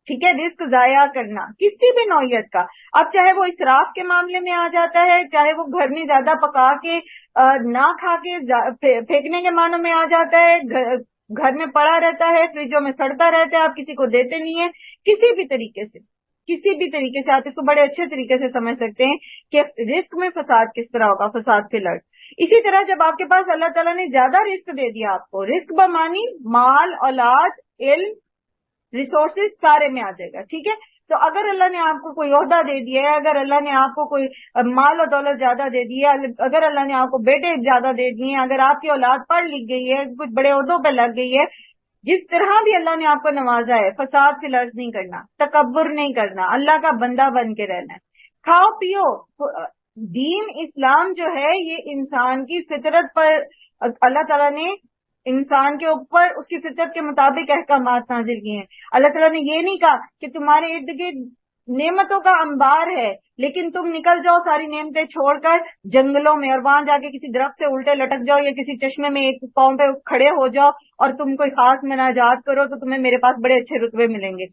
ٹھیک ہے. رزق ضائع کرنا کسی بھی نوعیت کا، اب چاہے وہ اسراف کے معاملے میں آ جاتا ہے، چاہے وہ گھر میں زیادہ پکا کے نہ کھا کے پھینکنے کے معنوں میں آ جاتا ہے، گھر میں پڑا رہتا ہے، فریجوں میں سڑتا رہتا ہے، آپ کسی کو دیتے نہیں ہیں. کسی بھی طریقے سے آپ اس کو بڑے اچھے طریقے سے سمجھ سکتے ہیں کہ رزق میں فساد کس طرح ہوگا، فساد فی الارض. اسی طرح جب آپ کے پاس اللہ تعالیٰ نے زیادہ رزق دے دیا آپ کو، رزق بمانی مال، اولاد، علم، ریسورسز سارے میں آ جائے گا. ٹھیک ہے. تو اگر اللہ نے آپ کو کوئی عہدہ دے دیا ہے، اگر اللہ نے آپ کو کوئی مال و دولت زیادہ دے دی ہے، اگر اللہ نے آپ کو بیٹے زیادہ دے دیے ہیں، اگر آپ کی اولاد پڑھ لکھ گئی ہے، کچھ بڑے عہدوں پہ لگ گئی ہے، جس طرح بھی اللہ نے آپ کو نوازا ہے، فساد فی الارض نہیں کرنا، تکبر نہیں کرنا، اللہ کا بندہ بن کے رہنا ہے. کھاؤ پیو. دین اسلام جو ہے یہ انسان کی فطرت پر اللہ تعالیٰ نے انسان کے اوپر اس کی فطرت کے مطابق احکامات نازل کیے ہیں. اللہ تعالیٰ نے یہ نہیں کہا کہ تمہارے ارد گرد نعمتوں کا انبار ہے لیکن تم نکل جاؤ ساری نعمتیں چھوڑ کر جنگلوں میں اور وہاں جا کے کسی درخت سے الٹے لٹک جاؤ یا کسی چشمے میں ایک پاؤں پہ کھڑے ہو جاؤ اور تم کوئی خاص مناجات کرو تو تمہیں میرے پاس بڑے اچھے رتبے ملیں گے.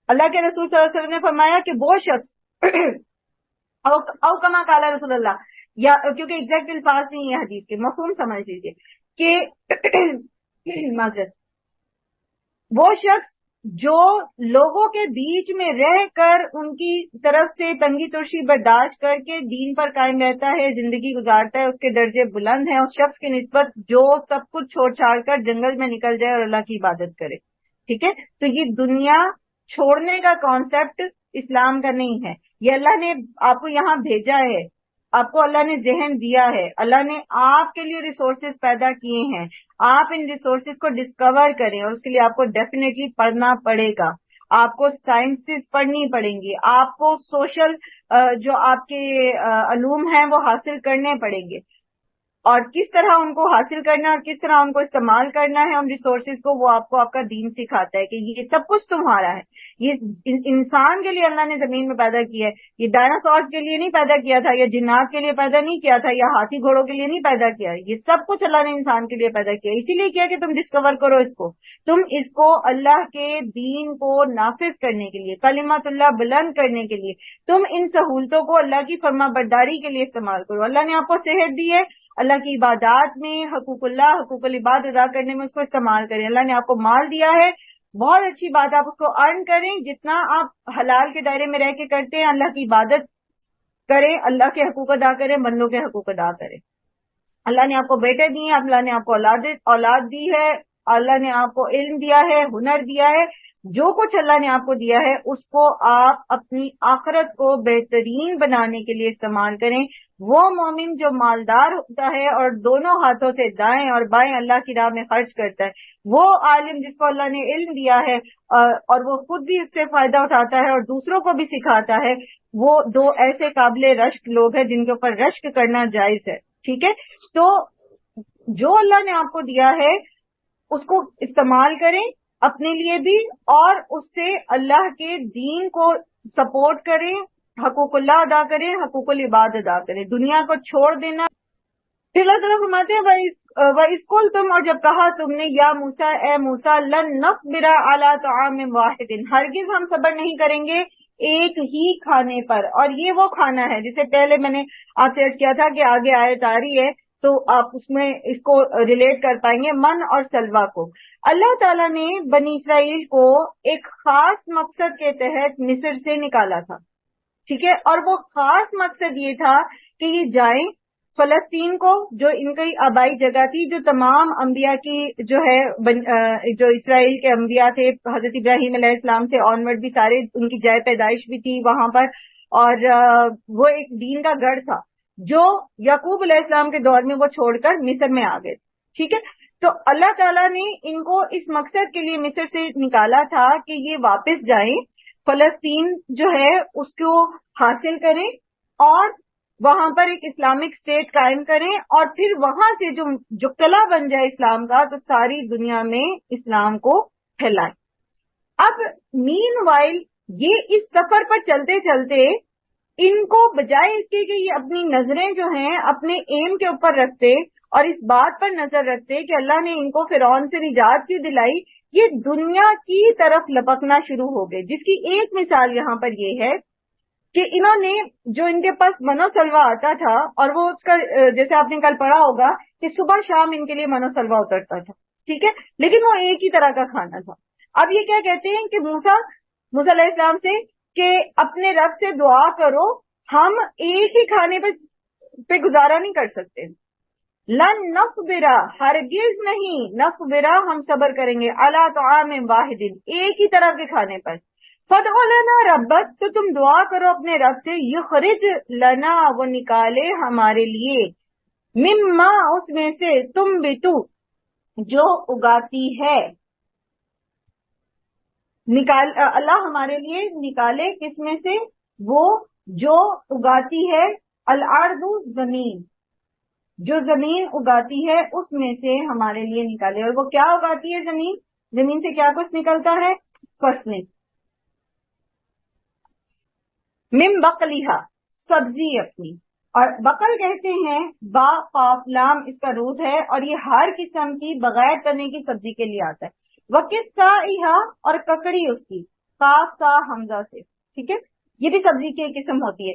اللہ کے رسول صلی اللہ علیہ وسلم نے فرمایا کہ وہ شخص او کما قال رسول اللہ، یا کیونکہ ایگزیکٹ الفاظ نہیں ہے حدیث کے، مفہوم سمجھ لیجیے کہ معذرت، وہ شخص جو لوگوں کے بیچ میں رہ کر ان کی طرف سے تنگی ترشی برداشت کر کے دین پر قائم رہتا ہے، زندگی گزارتا ہے، اس کے درجے بلند ہیں اس شخص کی نسبت جو سب کچھ چھوڑ چھاڑ کر جنگل میں نکل جائے اور اللہ کی عبادت کرے. ٹھیک ہے، تو یہ دنیا چھوڑنے کا کانسیپٹ اسلام کا نہیں ہے. یہ اللہ نے آپ کو یہاں بھیجا ہے، آپ کو اللہ نے ذہن دیا ہے، اللہ نے آپ کے لیے ریسورسز پیدا کیے ہیں، آپ ان ریسورسز کو ڈسکور کریں، اور اس کے لیے آپ کو ڈیفینیٹلی پڑھنا پڑے گا، آپ کو سائنسز پڑھنی پڑیں گی، آپ کو سوشل جو آپ کے علوم ہیں وہ حاصل کرنے پڑیں گے، اور کس طرح ان کو حاصل کرنا اور کس طرح ان کو استعمال کرنا ہے ان ریسورسز کو، وہ آپ کو آپ کا دین سکھاتا ہے کہ یہ سب کچھ تمہارا ہے. یہ انسان کے لیے اللہ نے زمین میں پیدا کیا ہے، یہ ڈائناسورس کے لیے نہیں پیدا کیا تھا، یا جنات کے لیے پیدا نہیں کیا تھا، یا ہاتھی گھوڑوں کے لیے نہیں پیدا کیا، یہ سب کچھ اللہ نے انسان کے لیے پیدا کیا. اسی لیے کیا کہ تم ڈسکور کرو اس کو، تم اس کو اللہ کے دین کو نافذ کرنے کے لیے، کلمت اللہ بلند کرنے کے لیے، تم ان سہولتوں کو اللہ کی فرما برداری کے لیے استعمال کرو. اللہ نے آپ کو صحت دی ہے، اللہ کی عبادات میں حقوق اللہ، حقوق العباد ادا کرنے میں اس کو استعمال کریں. اللہ نے آپ کو مال دیا ہے، بہت اچھی بات، آپ اس کو ارن کریں، جتنا آپ حلال کے دائرے میں رہ کے کرتے ہیں اللہ کی عبادت کریں، اللہ کے حقوق ادا کریں، بندوں کے حقوق ادا کریں. اللہ نے آپ کو بیٹے دیے ہیں، اللہ نے آپ کو اولاد دی ہے، اللہ نے آپ کو علم دیا ہے، ہنر دیا ہے، جو کچھ اللہ نے آپ کو دیا ہے اس کو آپ اپنی آخرت کو بہترین بنانے کے لیے استعمال کریں. وہ مومن جو مالدار ہوتا ہے اور دونوں ہاتھوں سے دائیں اور بائیں اللہ کی راہ میں خرچ کرتا ہے، وہ عالم جس کو اللہ نے علم دیا ہے اور وہ خود بھی اس سے فائدہ اٹھاتا ہے اور دوسروں کو بھی سکھاتا ہے، وہ دو ایسے قابل رشک لوگ ہیں جن کے اوپر رشک کرنا جائز ہے. ٹھیک ہے، تو جو اللہ نے آپ کو دیا ہے اس کو استعمال کریں اپنے لیے بھی، اور اس سے اللہ کے دین کو سپورٹ کریں، حقوق اللہ ادا کریں، حقوق العباد ادا کریں، دنیا کو چھوڑ دینا. پھر اللہ تعالیٰ فرماتے ہیں وَإِذْ قُلْتُمْ، اور جب کہا تم نے، یا موسیٰ، اے موسیٰ، لَن نَصْبِرَ عَلَىٰ طَعَامٍ وَاحِدٍ، ہرگز ہم صبر نہیں کریں گے ایک ہی کھانے پر. اور یہ وہ کھانا ہے جسے پہلے میں نے آپ سے عرض کیا تھا کہ آگے آیت آ رہی ہے تو آپ اس میں اس کو ریلیٹ کر پائیں گے، من اور سلوا کو. اللہ تعالیٰ نے بنی اسرائیل کو ایک خاص مقصد کے تحت مصر سے نکالا تھا. ٹھیک ہے، اور وہ خاص مقصد یہ تھا کہ یہ جائیں فلسطین کو، جو ان کی آبائی جگہ تھی، جو تمام انبیاء کی جو ہے جو اسرائیل کے انبیاء تھے، حضرت ابراہیم علیہ السلام سے آنورڈ بھی سارے ان کی جائے پیدائش بھی تھی وہاں پر، اور وہ ایک دین کا گڑھ تھا جو یعقوب علیہ السلام کے دور میں وہ چھوڑ کر مصر میں آ گئے. ٹھیک ہے، تو اللہ تعالیٰ نے ان کو اس مقصد کے لیے مصر سے نکالا تھا کہ یہ واپس جائیں، فلسطین جو ہے اس کو حاصل کریں اور وہاں پر ایک اسلامک اسٹیٹ قائم کریں، اور پھر وہاں سے جو قلعہ بن جائے اسلام کا تو ساری دنیا میں اسلام کو پھیلائیں. اب مین وائل یہ اس سفر پر چلتے چلتے ان کو بجائے اس کے کہ یہ اپنی نظریں جو ہیں اپنے ایم کے اوپر رکھتے اور اس بات پر نظر رکھتے کہ اللہ نے ان کو فرعون سے نجات کیوں دلائی، یہ دنیا کی طرف لپکنا شروع ہو گئے. جس کی ایک مثال یہاں پر یہ ہے کہ انہوں نے جو ان کے پاس منو سلوا آتا تھا، اور وہ اس کا جیسے آپ نے کل پڑھا ہوگا کہ صبح شام ان کے لیے منو سلوا اترتا تھا. ٹھیک ہے، لیکن وہ ایک ہی طرح کا کھانا تھا. اب یہ کیا کہتے ہیں کہ موسیٰ علیہ السلام سے کہ اپنے رب سے دعا کرو، ہم ایک ہی کھانے پہ گزارا نہیں کر سکتے. لن نصبرا، ہرگز نہیں، نصبرا ہم صبر کریں گے، علی طعام واحد، ایک ہی طرح کے کھانے پر. فادع لنا ربک، تو تم دعا کرو اپنے رب سے، یخرج لنا، وہ نکالے ہمارے لیے، مما، اس میں سے، تم بتو، جو اگاتی ہے، اللہ ہمارے لیے نکالے کس میں سے، وہ جو اگاتی ہے، الارض، زمین، جو زمین اگاتی ہے اس میں سے ہمارے لیے نکالے. اور وہ کیا اگاتی ہے زمین سے کیا کچھ نکلتا ہے، فصلیں. من بقلیہا، سبزی اپنی، اور بقل کہتے ہیں با قاف لام اس کا روٹ ہے، اور یہ ہر قسم کی بغیر تنے کی سبزی کے لیے آتا ہے. وَقِسَّائِہَا، اور ککڑی اس کی، قاف سا حمزہ سے. ٹھیک ہے، یہ بھی سبزی کی ایک قسم ہوتی ہے.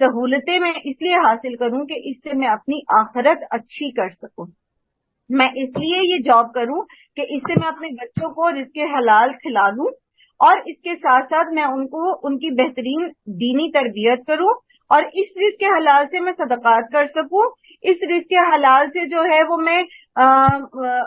سہولتیں میں اس لیے حاصل کروں کہ اس سے میں اپنی آخرت اچھی کر سکوں. میں اس لیے یہ جاب کروں کہ اس سے میں اپنے بچوں کو رزق حلال کھلا دوں اور اس کے ساتھ ساتھ میں ان کو ان کی بہترین دینی تربیت کروں اور اس رزق حلال سے میں صدقات کر سکوں. اس رزق حلال سے جو ہے وہ میں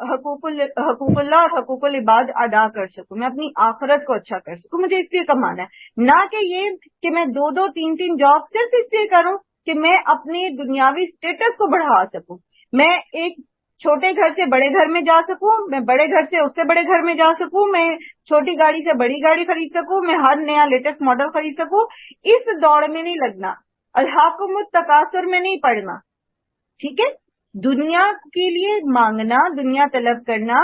حقوق اللہ اور حقوق العباد ادا کر سکوں. میں اپنی آخرت کو اچھا کر سکوں. مجھے اس لیے کمانا ہے، نہ کہ یہ کہ میں 2-3 جاب صرف اس لیے کروں کہ میں اپنی دنیاوی اسٹیٹس کو بڑھا سکوں. میں ایک چھوٹے گھر سے بڑے گھر میں جا سکوں، میں بڑے گھر سے اس سے بڑے گھر میں جا سکوں، میں چھوٹی گاڑی سے بڑی گاڑی خرید سکوں، میں ہر نیا لیٹسٹ ماڈل خرید سکوں. اس دوڑ میں نہیں لگنا، الہاکم التکاثر میں نہیں پڑنا. ٹھیک ہے، دنیا کے لیے مانگنا، دنیا طلب کرنا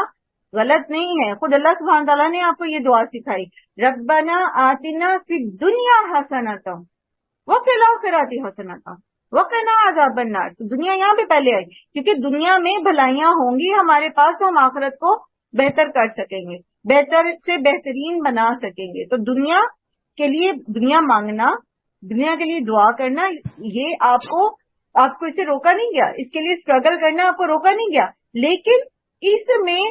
غلط نہیں ہے. خود اللہ سبحانہ تعالیٰ نے آپ کو یہ دعا سکھائی، ربنا آتنا فی الدنیا حسنۃ وفی الآخرۃ حسنۃ وقنا عذاب النار. تو دنیا یہاں پہ پہلے آئی کیونکہ دنیا میں بھلائیاں ہوں گی ہمارے پاس تو ہم آخرت کو بہتر کر سکیں گے، بہتر سے بہترین بنا سکیں گے. تو دنیا کے لیے دنیا مانگنا، دنیا کے لیے دعا کرنا، یہ آپ کو اسے روکا نہیں گیا، اس کے لیے اسٹرگل کرنا آپ کو روکا نہیں گیا، لیکن اس میں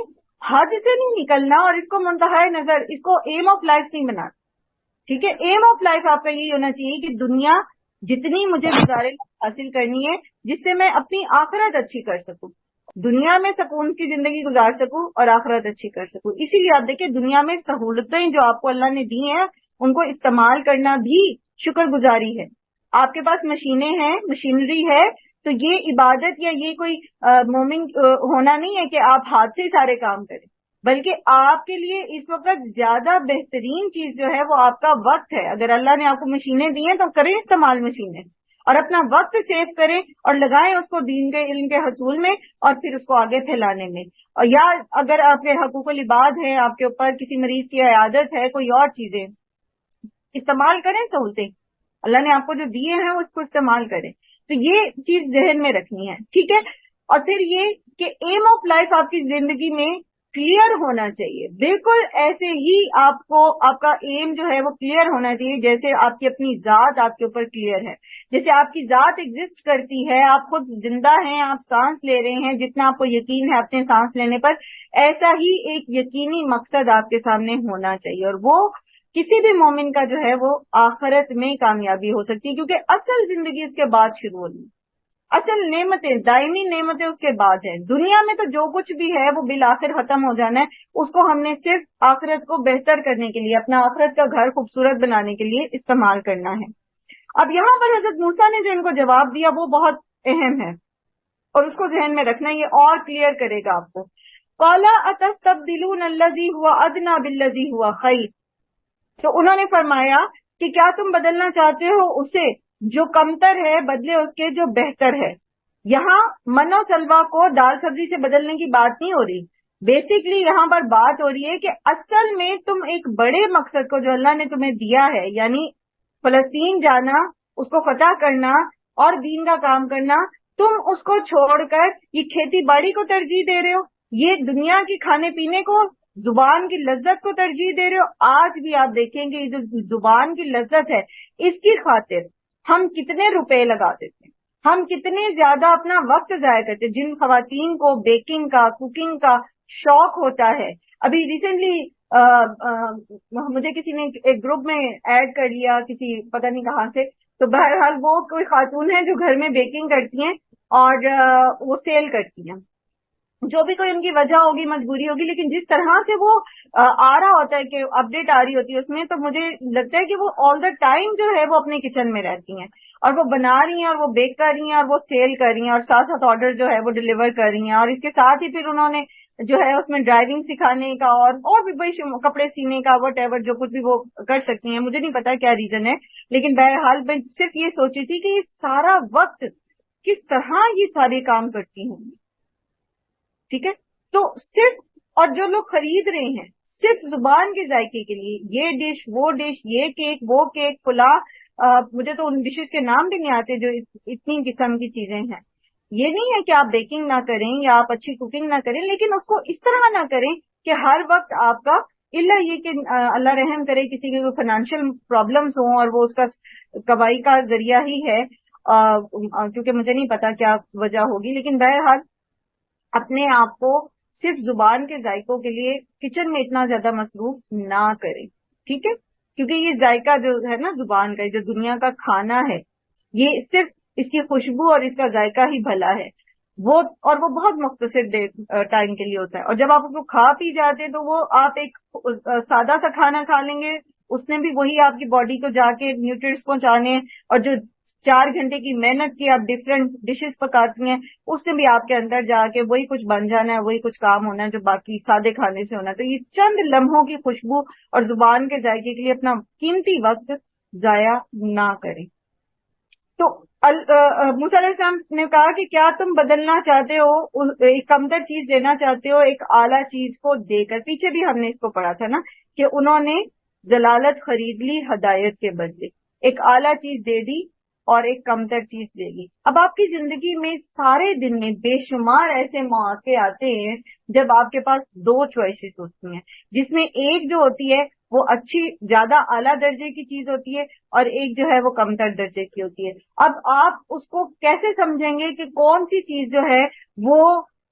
حد سے نہیں نکلنا اور اس کو منتہا نظر، اس کو ایم آف لائف نہیں بنانا. ٹھیک ہے، ایم آف لائف آپ کا یہی ہونا چاہیے کہ دنیا جتنی مجھے گزارش حاصل کرنی ہے جس سے میں اپنی آخرت اچھی کر سکوں، دنیا میں سکون کی زندگی گزار سکوں اور آخرت اچھی کر سکوں. اسی لیے آپ دیکھیں دنیا میں سہولتیں جو آپ کو اللہ نے دی ہیں ان کو استعمال کرنا بھی شکر گزاری ہے. آپ کے پاس مشینیں ہیں، مشینری ہے، تو یہ عبادت یا یہ کوئی مومن ہونا نہیں ہے کہ آپ ہاتھ سے ہی سارے کام کریں، بلکہ آپ کے لیے اس وقت زیادہ بہترین چیز جو ہے وہ آپ کا وقت ہے. اگر اللہ نے آپ کو مشینیں دی ہیں تو کریں استعمال مشینیں اور اپنا وقت سیو کریں اور لگائیں اس کو دین کے علم کے حصول میں اور پھر اس کو آگے پھیلانے میں. اور یا اگر آپ کے حقوق العباد ہیں، آپ کے اوپر کسی مریض کی عیادت ہے، کوئی اور چیزیں، استعمال کریں سہولتیں اللہ نے آپ کو جو دیے ہیں اس کو استعمال کریں. تو یہ چیز ذہن میں رکھنی ہے. ٹھیک ہے، اور پھر یہ کہ ایم آف لائف آپ کی زندگی میں کلیئر ہونا چاہیے. بالکل ایسے ہی آپ کا ایم جو ہے وہ کلیئر ہونا چاہیے جیسے آپ کی اپنی ذات آپ کے اوپر کلیئر ہے. جیسے آپ کی ذات ایگزسٹ کرتی ہے، آپ خود زندہ ہیں، آپ سانس لے رہے ہیں، جتنا آپ کو یقین ہے اپنے سانس لینے پر، ایسا ہی ایک یقینی مقصد آپ کے سامنے ہونا چاہیے. اور وہ کسی بھی مومن کا جو ہے وہ آخرت میں کامیابی ہو سکتی ہے کیونکہ اصل زندگی اس کے بعد شروع ہونی، اصل نعمتیں، دائمی نعمتیں اس کے بعد ہیں. دنیا میں تو جو کچھ بھی ہے وہ بالآخر ختم ہو جانا ہے، اس کو ہم نے صرف آخرت کو بہتر کرنے کے لیے، اپنا آخرت کا گھر خوبصورت بنانے کے لیے استعمال کرنا ہے. اب یہاں پر حضرت موسیٰ نے جو ان کو جواب دیا وہ بہت اہم ہے اور اس کو ذہن میں رکھنا، یہ اور کلیئر کرے گا آپ کو. قَالَ أَتَسْتَبْدِلُونَ الَّذِي هُوَ أَدْنَىٰ بِالَّذِي هُوَ خَيْرٌ. تو انہوں نے فرمایا کہ کیا تم بدلنا چاہتے ہو اسے جو کمتر ہے بدلے اس کے جو بہتر ہے. یہاں من و سلوا کو دال سبزی سے بدلنے کی بات نہیں ہو رہی. بیسکلی یہاں پر بات ہو رہی ہے کہ اصل میں تم ایک بڑے مقصد کو جو اللہ نے تمہیں دیا ہے، یعنی فلسطین جانا، اس کو فتح کرنا اور دین کا کام کرنا، تم اس کو چھوڑ کر یہ کھیتی باڑی کو ترجیح دے رہے ہو، یہ دنیا کی کھانے پینے کو، زبان کی لذت کو ترجیح دے رہے ہو. آج بھی آپ دیکھیں گے جو زبان کی لذت ہے اس کی خاطر ہم کتنے روپے لگا دیتے ہیں، ہم کتنے زیادہ اپنا وقت ضائع کرتے ہیں. جن خواتین کو بیکنگ کا، کوکنگ کا شوق ہوتا ہے، ابھی ریسنٹلی مجھے کسی نے ایک گروپ میں ایڈ کر لیا، کسی پتہ نہیں کہاں سے، تو بہرحال وہ کوئی خاتون ہے جو گھر میں بیکنگ کرتی ہیں اور وہ سیل کرتی ہیں. جو بھی کوئی ان کی وجہ ہوگی، مجبوری ہوگی، لیکن جس طرح سے وہ آ رہا ہوتا ہے کہ اپڈیٹ آ رہی ہوتی ہے اس میں، تو مجھے لگتا ہے کہ وہ آل دا ٹائم جو ہے وہ اپنے کچن میں رہتی ہیں اور وہ بنا رہی ہیں اور وہ بیک کر رہی ہیں اور وہ سیل کر رہی ہیں اور ساتھ ساتھ آرڈر جو ہے وہ ڈلیور کر رہی ہیں. اور اس کے ساتھ ہی پھر انہوں نے جو ہے اس میں ڈرائیونگ سکھانے کا اور بھی بڑی کپڑے سینے کا وٹ ایور جو کچھ بھی وہ کر سکتی ہیں. مجھے نہیں پتا کیا ریزن ہے، لیکن بہرحال میں صرف یہ سوچی تھی کہ یہ سارا وقت کس طرح یہ سارے کام کرتی ہوں گی. ٹھیک ہے، تو صرف، اور جو لوگ خرید رہے ہیں صرف زبان کے ذائقے کے لیے، یہ ڈش وہ ڈش، یہ کیک وہ کیک، فلاں، مجھے تو ان ڈشز کے نام بھی نہیں آتے جو اتنی قسم کی چیزیں ہیں. یہ نہیں ہے کہ آپ بیکنگ نہ کریں یا آپ اچھی کوکنگ نہ کریں، لیکن اس کو اس طرح نہ کریں کہ ہر وقت آپ کا، اللہ یہ کہ اللہ رحم کرے کسی کے فائنینشیل پرابلمس ہوں اور وہ اس کا کمائی کا ذریعہ ہی ہے، کیونکہ مجھے نہیں پتا کیا وجہ ہوگی، لیکن بہرحال اپنے آپ کو صرف زبان کے ذائقوں کے لیے کچن میں اتنا زیادہ مصروف نہ کریں، ٹھیک ہے؟ کیونکہ یہ ذائقہ جو ہے نا زبان کا، جو دنیا کا کھانا ہے، یہ صرف اس کی خوشبو اور اس کا ذائقہ ہی بھلا ہے، وہ بہت مختصر ٹائم کے لیے ہوتا ہے، اور جب آپ اس کو کھا پی جاتے ہیں تو وہ آپ ایک سادہ سا کھانا کھا لیں گے، اس نے بھی وہی آپ کی باڈی کو جا کے نیوٹریٹس پہنچانے، اور جو 4 گھنٹے کی محنت کی آپ ڈفرینٹ ڈشز پکاتی ہیں، اس نے بھی آپ کے اندر جا کے وہی کچھ بن جانا ہے، وہی کچھ کام ہونا ہے جو باقی سادے کھانے سے ہونا ہے۔ تو یہ چند لمحوں کی خوشبو اور زبان کے ذائقے کے لیے اپنا قیمتی وقت ضائع نہ کریں۔ تو موسیٰ علیہ السلام نے کہا کہ کیا تم بدلنا چاہتے ہو، ایک کمتر چیز دینا چاہتے ہو ایک اعلیٰ چیز کو دے کر؟ پیچھے بھی ہم نے اس کو پڑھا تھا نا کہ انہوں نے ضلالت خرید لی ہدایت کے بدلے، ایک اعلیٰ چیز دے دی اور ایک کمتر چیز دے گی۔ اب آپ کی زندگی میں سارے دن میں بے شمار ایسے مواقع آتے ہیں جب آپ کے پاس 2 چوائسز ہوتی ہیں، جس میں ایک جو ہوتی ہے وہ اچھی زیادہ اعلیٰ درجے کی چیز ہوتی ہے، اور ایک جو ہے وہ کمتر درجے کی ہوتی ہے۔ اب آپ اس کو کیسے سمجھیں گے کہ کون سی چیز جو ہے وہ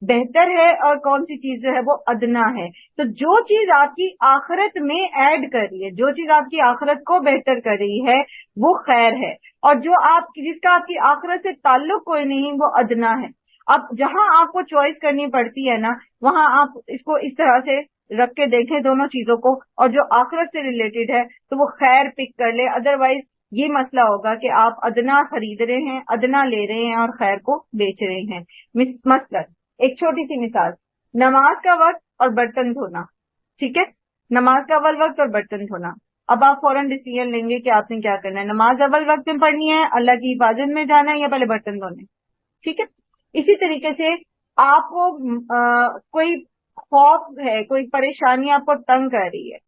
بہتر ہے اور کون سی چیز جو ہے وہ ادنا ہے؟ تو جو چیز آپ کی آخرت میں ایڈ کر رہی ہے، جو چیز آپ کی آخرت کو بہتر کر رہی ہے وہ خیر ہے، اور جو جس کا آپ کی آخرت سے تعلق کوئی نہیں وہ ادنا ہے۔ اب جہاں آپ کو چوائس کرنی پڑتی ہے نا، وہاں آپ اس کو اس طرح سے رکھ کے دیکھیں دونوں چیزوں کو، اور جو آخرت سے ریلیٹڈ ہے تو وہ خیر پک کر لے، ادروائز یہ مسئلہ ہوگا کہ آپ ادنا خرید رہے ہیں، ادنا لے رہے ہیں اور خیر کو بیچ رہے ہیں۔ مثلا ایک چھوٹی سی مثال، نماز کا وقت اور برتن دھونا، ٹھیک ہے؟ نماز کا اول وقت اور برتن دھونا، اب آپ فوراً ڈیسیژن لیں گے کہ آپ نے کیا کرنا ہے، نماز اول وقت میں پڑھنی ہے، اللہ کی حفاظت میں جانا ہے، یا پہلے برتن دھونے، ٹھیک ہے؟ اسی طریقے سے آپ کو کوئی خوف ہے، کوئی پریشانی آپ کو تنگ کر رہی ہے،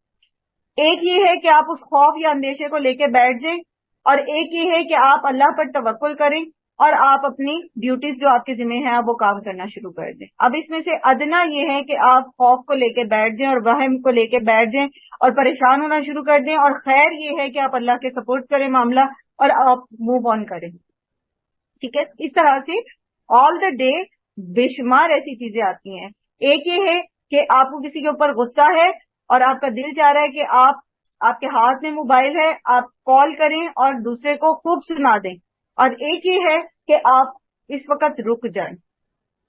ایک یہ ہے کہ آپ اس خوف یا اندیشے کو لے کے بیٹھ جائیں، اور ایک یہ ہے کہ آپ اللہ پر توکل کریں اور آپ اپنی ڈیوٹیز جو آپ کے ذمہ ہیں آپ وہ کام کرنا شروع کر دیں۔ اب اس میں سے ادنا یہ ہے کہ آپ خوف کو لے کے بیٹھ جائیں اور وہم کو لے کے بیٹھ جائیں اور پریشان ہونا شروع کر دیں، اور خیر یہ ہے کہ آپ اللہ کے سپورٹ کریں معاملہ اور آپ موو آن کریں، ٹھیک ہے؟ اس طرح سے آل دا ڈے بے شمار ایسی چیزیں آتی ہیں۔ ایک یہ ہے کہ آپ کو کسی کے اوپر غصہ ہے اور آپ کا دل چاہ رہا ہے کہ آپ کے ہاتھ میں موبائل ہے، آپ کال کریں اور دوسرے کو خوب سنا دیں، اور ایک یہ ہے کہ آپ اس وقت رک جائیں،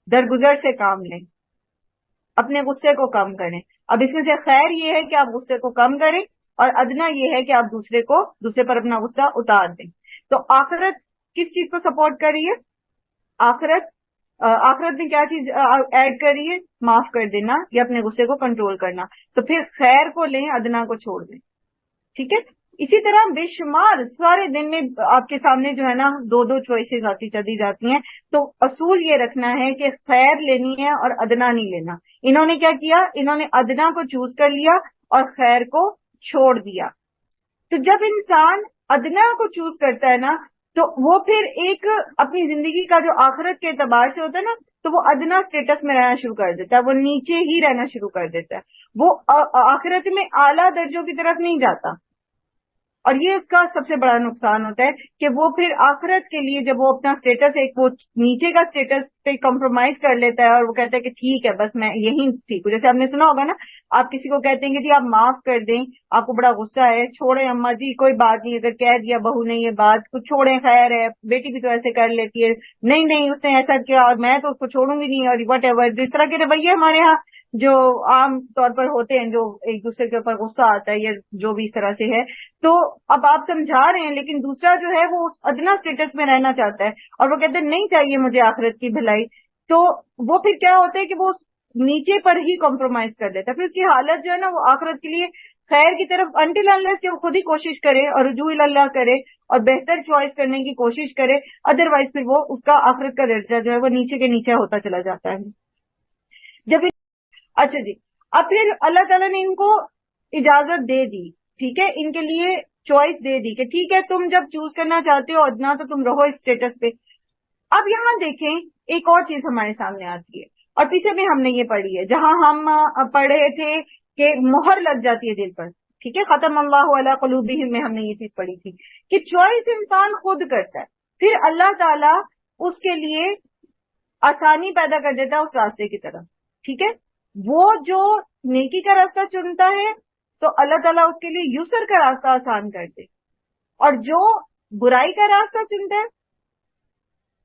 درگزر سے کام لیں، اپنے غصے کو کم کریں۔ اب اس میں سے خیر یہ ہے کہ آپ غصے کو کم کریں، اور ادنا یہ ہے کہ آپ دوسرے پر اپنا غصہ اتار دیں۔ تو آخرت کس چیز کو سپورٹ کر رہی ہے؟ آخرت میں کیا چیز ایڈ کر رہی ہے؟ معاف کر دینا یا اپنے غصے کو کنٹرول کرنا۔ تو پھر خیر کو لیں، ادنا کو چھوڑ دیں، ٹھیک ہے؟ اسی طرح بے شمار سارے دن میں آپ کے سامنے جو ہے نا 2 چوائسیز آتی چلی جاتی ہیں، تو اصول یہ رکھنا ہے کہ خیر لینی ہے اور ادنا نہیں لینا۔ انہوں نے کیا کیا؟ انہوں نے ادنا کو چوز کر لیا اور خیر کو چھوڑ دیا۔ تو جب انسان ادنا کو چوز کرتا ہے نا تو وہ پھر ایک اپنی زندگی کا جو آخرت کے اعتبار سے ہوتا ہے نا تو وہ ادنا سٹیٹس میں رہنا شروع کر دیتا ہے، وہ نیچے ہی رہنا شروع کر دیتا ہے، وہ آخرت میں اعلیٰ درجوں کی طرف نہیں جاتا، اور یہ اس کا سب سے بڑا نقصان ہوتا ہے کہ وہ پھر آخرت کے لیے جب وہ اپنا سٹیٹس ایک وہ نیچے کا سٹیٹس پہ کمپرومائز کر لیتا ہے اور وہ کہتا ہے کہ ٹھیک ہے بس میں یہی ٹھیک ہوں، جیسے آپ نے سنا ہوگا نا آپ کسی کو کہتے ہیں کہ جی آپ معاف کر دیں، آپ کو بڑا غصہ ہے، چھوڑیں اماں جی کوئی بات نہیں، اگر کہہ دیا بہو نے یہ بات کچھ چھوڑیں خیر ہے، بیٹی بھی تو ایسے کر لیتی ہے، نہیں اس نے ایسا کیا اور میں تو اس کو چھوڑوں گی نہیں، اور وٹ ایور اس طرح کے رویے ہمارے ہاں جو عام طور پر ہوتے ہیں، جو ایک دوسرے کے اوپر غصہ آتا ہے یا جو بھی اس طرح سے ہے۔ تو اب آپ سمجھا رہے ہیں لیکن دوسرا جو ہے وہ اس ادنا سٹیٹس میں رہنا چاہتا ہے اور وہ کہتے ہیں نہیں چاہیے مجھے آخرت کی بھلائی، تو وہ پھر کیا ہوتا ہے کہ وہ نیچے پر ہی کمپرومائز کر دیتا ہے، پھر اس کی حالت جو ہے نا وہ آخرت کے لیے خیر کی طرف انٹل انلیس کہ وہ خود ہی کوشش کرے اور رجوع اللہ کرے اور بہتر چوائس کرنے کی کوشش کرے، ادروائز پھر وہ اس کا آخرت کا درجہ جو ہے وہ نیچے کے نیچے ہوتا چلا جاتا ہے۔ جب اچھا جی اب پھر اللہ تعالیٰ نے ان کو اجازت دے دی، ٹھیک ہے، ان کے لیے چوائس دے دی کہ ٹھیک ہے تم جب چوز کرنا چاہتے ہو ادنا تو تم رہو اس سٹیٹس پہ۔ اب یہاں دیکھیں ایک اور چیز ہمارے سامنے آتی ہے اور پیچھے بھی ہم نے یہ پڑھی ہے، جہاں ہم پڑھ رہے تھے کہ مہر لگ جاتی ہے دل پر، ٹھیک ہے، ختم اللہ علی قلوبہم میں ہم نے یہ چیز پڑھی تھی کہ چوائس انسان خود کرتا ہے، پھر اللہ تعالیٰ اس کے لیے آسانی پیدا کر دیتا ہے اس راستے کی طرف. ٹھیک ہے، وہ جو نیکی کا راستہ چنتا ہے تو اللہ تعالیٰ اس کے لیے یسر کا راستہ آسان کر دے، اور جو برائی کا راستہ چنتا ہے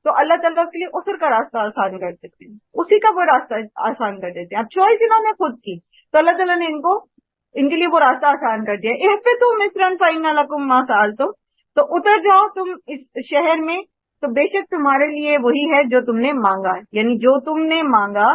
تو اللہ تعالیٰ اس کے لیے عسر کا راستہ آسان کر دیتے ہیں، اسی کا وہ راستہ آسان کر دیتے ہیں. اب چوائس انہوں نے خود کی تو اللہ تعالیٰ نے ان کے لیے وہ راستہ آسان کر دیا. اہبطوا مصرا فإن لكم ما سألتم، تو اتر جاؤ تم اس شہر میں تو بے شک تمہارے لیے وہی ہے جو تم نے مانگا ہے، یعنی جو تم نے مانگا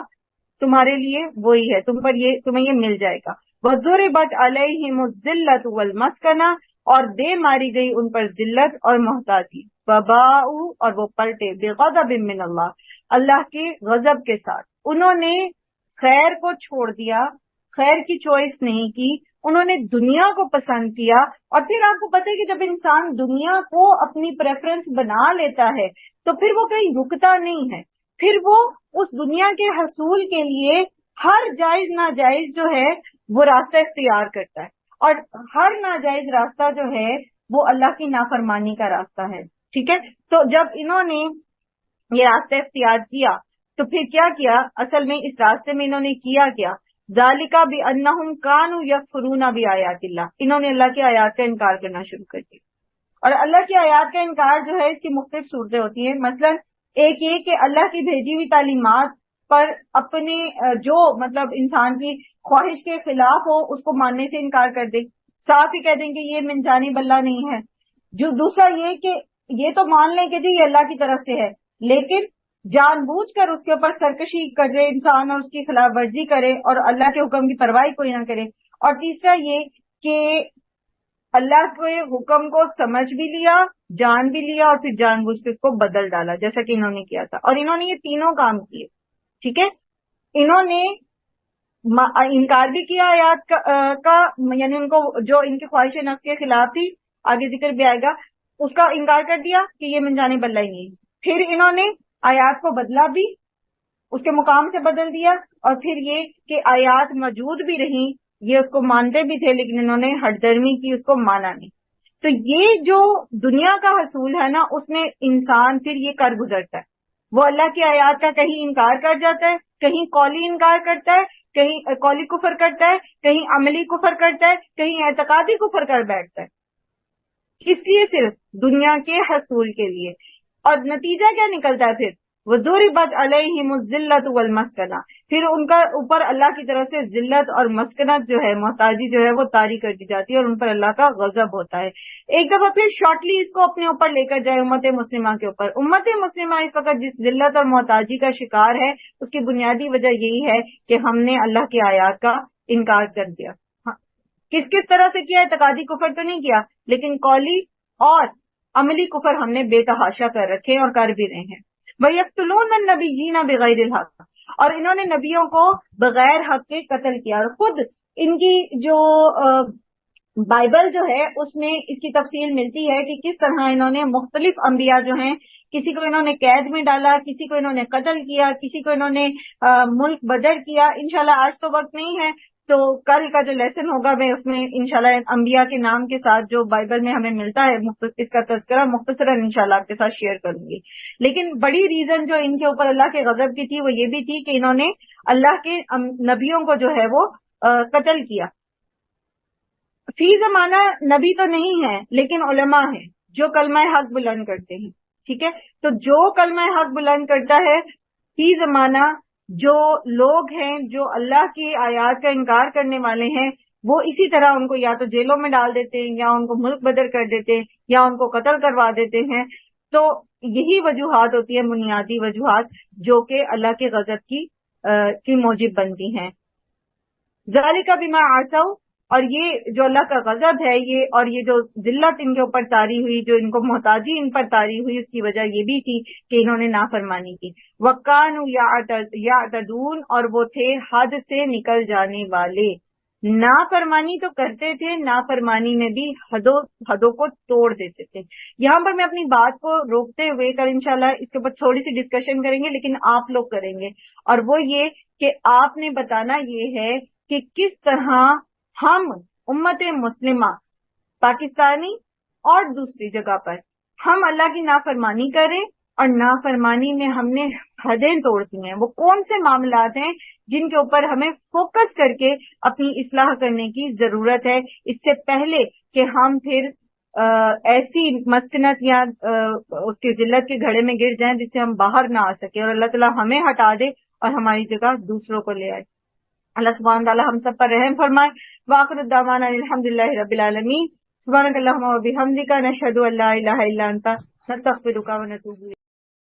تمہارے لیے وہی ہے، تمہیں یہ مل جائے گا. وَضُرِبَتْ عَلَيْهِمُ الذِّلَّةُ وَالْمَسْكَنَةُ، اور دے ماری گئی ان پر ذلت اور محتاجی. وَبَاءُوا، اور وہ پلٹے، بِغَضَبٍ مِّنَ اللَّهِ، اللہ کے غضب کے ساتھ. انہوں نے خیر کو چھوڑ دیا، خیر کی چوائس نہیں کی، انہوں نے دنیا کو پسند کیا. اور پھر آپ کو پتہ ہے کہ جب انسان دنیا کو اپنی پریفرنس بنا لیتا ہے تو پھر وہ کہیں رکتا نہیں ہے، پھر وہ اس دنیا کے حصول کے لیے ہر جائز ناجائز جو ہے وہ راستہ اختیار کرتا ہے، اور ہر ناجائز راستہ جو ہے وہ اللہ کی نافرمانی کا راستہ ہے. ٹھیک ہے، تو جب انہوں نے یہ راستہ اختیار کیا تو پھر کیا کیا؟ اصل میں اس راستے میں انہوں نے کیا کیا؟ ذالک بانہم کانوا یکفرون بآیات اللہ، انہوں نے اللہ کی آیات کا انکار کرنا شروع کر دیا. اور اللہ کی آیات کا انکار جو ہے اس کی مختلف صورتیں ہوتی ہیں. مثلا ایک یہ کہ اللہ کی بھیجی ہوئی تعلیمات پر اپنے جو مطلب انسان کی خواہش کے خلاف ہو اس کو ماننے سے انکار کر دے، صاف ہی کہہ دیں کہ یہ من جانب اللہ نہیں ہے. جو دوسرا یہ کہ یہ تو مان لیں کہ جی یہ اللہ کی طرف سے ہے، لیکن جان بوجھ کر اس کے اوپر سرکشی کرے انسان اور اس کی خلاف ورزی کرے اور اللہ کے حکم کی پرواہ کوئی نہ کرے. اور تیسرا یہ کہ اللہ کے حکم کو سمجھ بھی لیا، جان بھی لیا، اور پھر جان بوجھ کے اس کو بدل ڈالا جیسا کہ انہوں نے کیا تھا. اور انہوں نے یہ تینوں کام کیے. ٹھیک ہے، انہوں نے انکار بھی کیا آیات کا، یعنی ان کو جو ان کی خواہش نفس کے خلاف تھی، آگے ذکر بھی آئے گا، اس کا انکار کر دیا کہ یہ من جانب اللہ ہی نہیں. پھر انہوں نے آیات کو بدلا بھی، اس کے مقام سے بدل دیا، اور پھر یہ کہ آیات موجود بھی رہیں، یہ اس کو مانتے بھی تھے لیکن انہوں نے ہٹ درمی کی، اس کو مانا نہیں. تو یہ جو دنیا کا حصول ہے نا، اس میں انسان پھر یہ کر گزرتا ہے، وہ اللہ کی آیات کا کہیں انکار کر جاتا ہے، کہیں قولی انکار کرتا ہے، کہیں قولی کفر کرتا ہے، کہیں عملی کفر کرتا ہے، کہیں اعتقادی کفر کر بیٹھتا ہے. اس لیے صرف دنیا کے حصول کے لیے. اور نتیجہ کیا نکلتا ہے؟ پھر وَضُرِبَتْ عَلَيْهِمُ الذِّلَّةُ وَالْمَسْكَنَةُ، پھر ان کا اوپر اللہ کی طرف سے ذلت اور مسکنت جو ہے، محتاجی جو ہے وہ طاری کر دی جاتی ہے، اور ان پر اللہ کا غضب ہوتا ہے. ایک دفعہ پھر شارٹلی اس کو اپنے اوپر لے کر جائے امت مسلمہ کے اوپر. امت مسلمہ اس وقت جس ذلت اور محتاجی کا شکار ہے اس کی بنیادی وجہ یہی ہے کہ ہم نے اللہ کی آیات کا انکار کر دیا. کس طرح سے کیا؟ اعتقادی کفر تو نہیں کیا، لیکن قولی اور عملی کفر ہم نے بے تحاشا کر رکھے اور کر بھی رہے ہیں. وَيَقْتُلُونَ النَّبِيِّينَ بِغَيْرِ الْحَقِّ، اور انہوں نے نبیوں کو بغیر حق کے قتل کیا. اور خود ان کی جو بائبل جو ہے اس میں اس کی تفصیل ملتی ہے کہ کس طرح انہوں نے مختلف انبیاء جو ہیں، کسی کو انہوں نے قید میں ڈالا، کسی کو انہوں نے قتل کیا، کسی کو انہوں نے ملک بدر کیا. انشاءاللہ آج تو وقت نہیں ہے، تو کل کا جو لیسن ہوگا میں اس میں انشاءاللہ انبیاء کے نام کے ساتھ جو بائبل میں ہمیں ملتا ہے اس کا تذکرہ مختصراً انشاءاللہ آپ کے ساتھ شیئر کروں گی. لیکن بڑی ریزن جو ان کے اوپر اللہ کے غضب کی تھی وہ یہ بھی تھی کہ انہوں نے اللہ کے نبیوں کو جو ہے وہ قتل کیا. فی زمانہ نبی تو نہیں ہے لیکن علماء ہیں جو کلمہ حق بلند کرتے ہیں. ٹھیک ہے، تو جو کلمہ حق بلند کرتا ہے فی زمانہ، جو لوگ ہیں جو اللہ کی آیات کا انکار کرنے والے ہیں، وہ اسی طرح ان کو یا تو جیلوں میں ڈال دیتے ہیں، یا ان کو ملک بدر کر دیتے ہیں، یا ان کو قتل کروا دیتے ہیں. تو یہی وجوہات ہوتی ہیں، بنیادی وجوہات جو کہ اللہ کے غضب کی موجب بنتی ہیں. ذالک بما عصوا، اور یہ جو اللہ کا غضب ہے یہ جو ذلت ان کے اوپر طاری ہوئی، جو ان کو محتاجی ان پر طاری ہوئی، اس کی وجہ یہ بھی تھی کہ انہوں نے نافرمانی کی. وَكَانُوا يَعْتَدُونَ، اور وہ تھے حد سے نکل جانے والے. نافرمانی تو کرتے تھے، نافرمانی میں بھی حدوں کو توڑ دیتے تھے. یہاں پر میں اپنی بات کو روکتے ہوئے کل انشاءاللہ اس کے اوپر تھوڑی سی ڈسکشن کریں گے، لیکن آپ لوگ کریں گے، اور وہ یہ کہ آپ نے بتانا یہ ہے کہ کس طرح ہم امت مسلمہ پاکستانی اور دوسری جگہ پر ہم اللہ کی نافرمانی کریں اور نافرمانی میں ہم نے حدیں توڑ دی ہیں. وہ کون سے معاملات ہیں جن کے اوپر ہمیں فوکس کر کے اپنی اصلاح کرنے کی ضرورت ہے اس سے پہلے کہ ہم پھر ایسی مسکنت یا اس کی ذلت کے گھڑے میں گر جائیں جس سے ہم باہر نہ آ سکے اور اللہ تعالیٰ ہمیں ہٹا دے اور ہماری جگہ دوسروں کو لے آئے. اللہ سبحانہ تعالیٰ ہم سب پر رحم فرمائے. وآخر الدعوانا الحمدللہ رب العالمین. سبحانک اللہم و بحمدک نشہد ان لا الہ الا انت نستغفرک و نتوب الیک.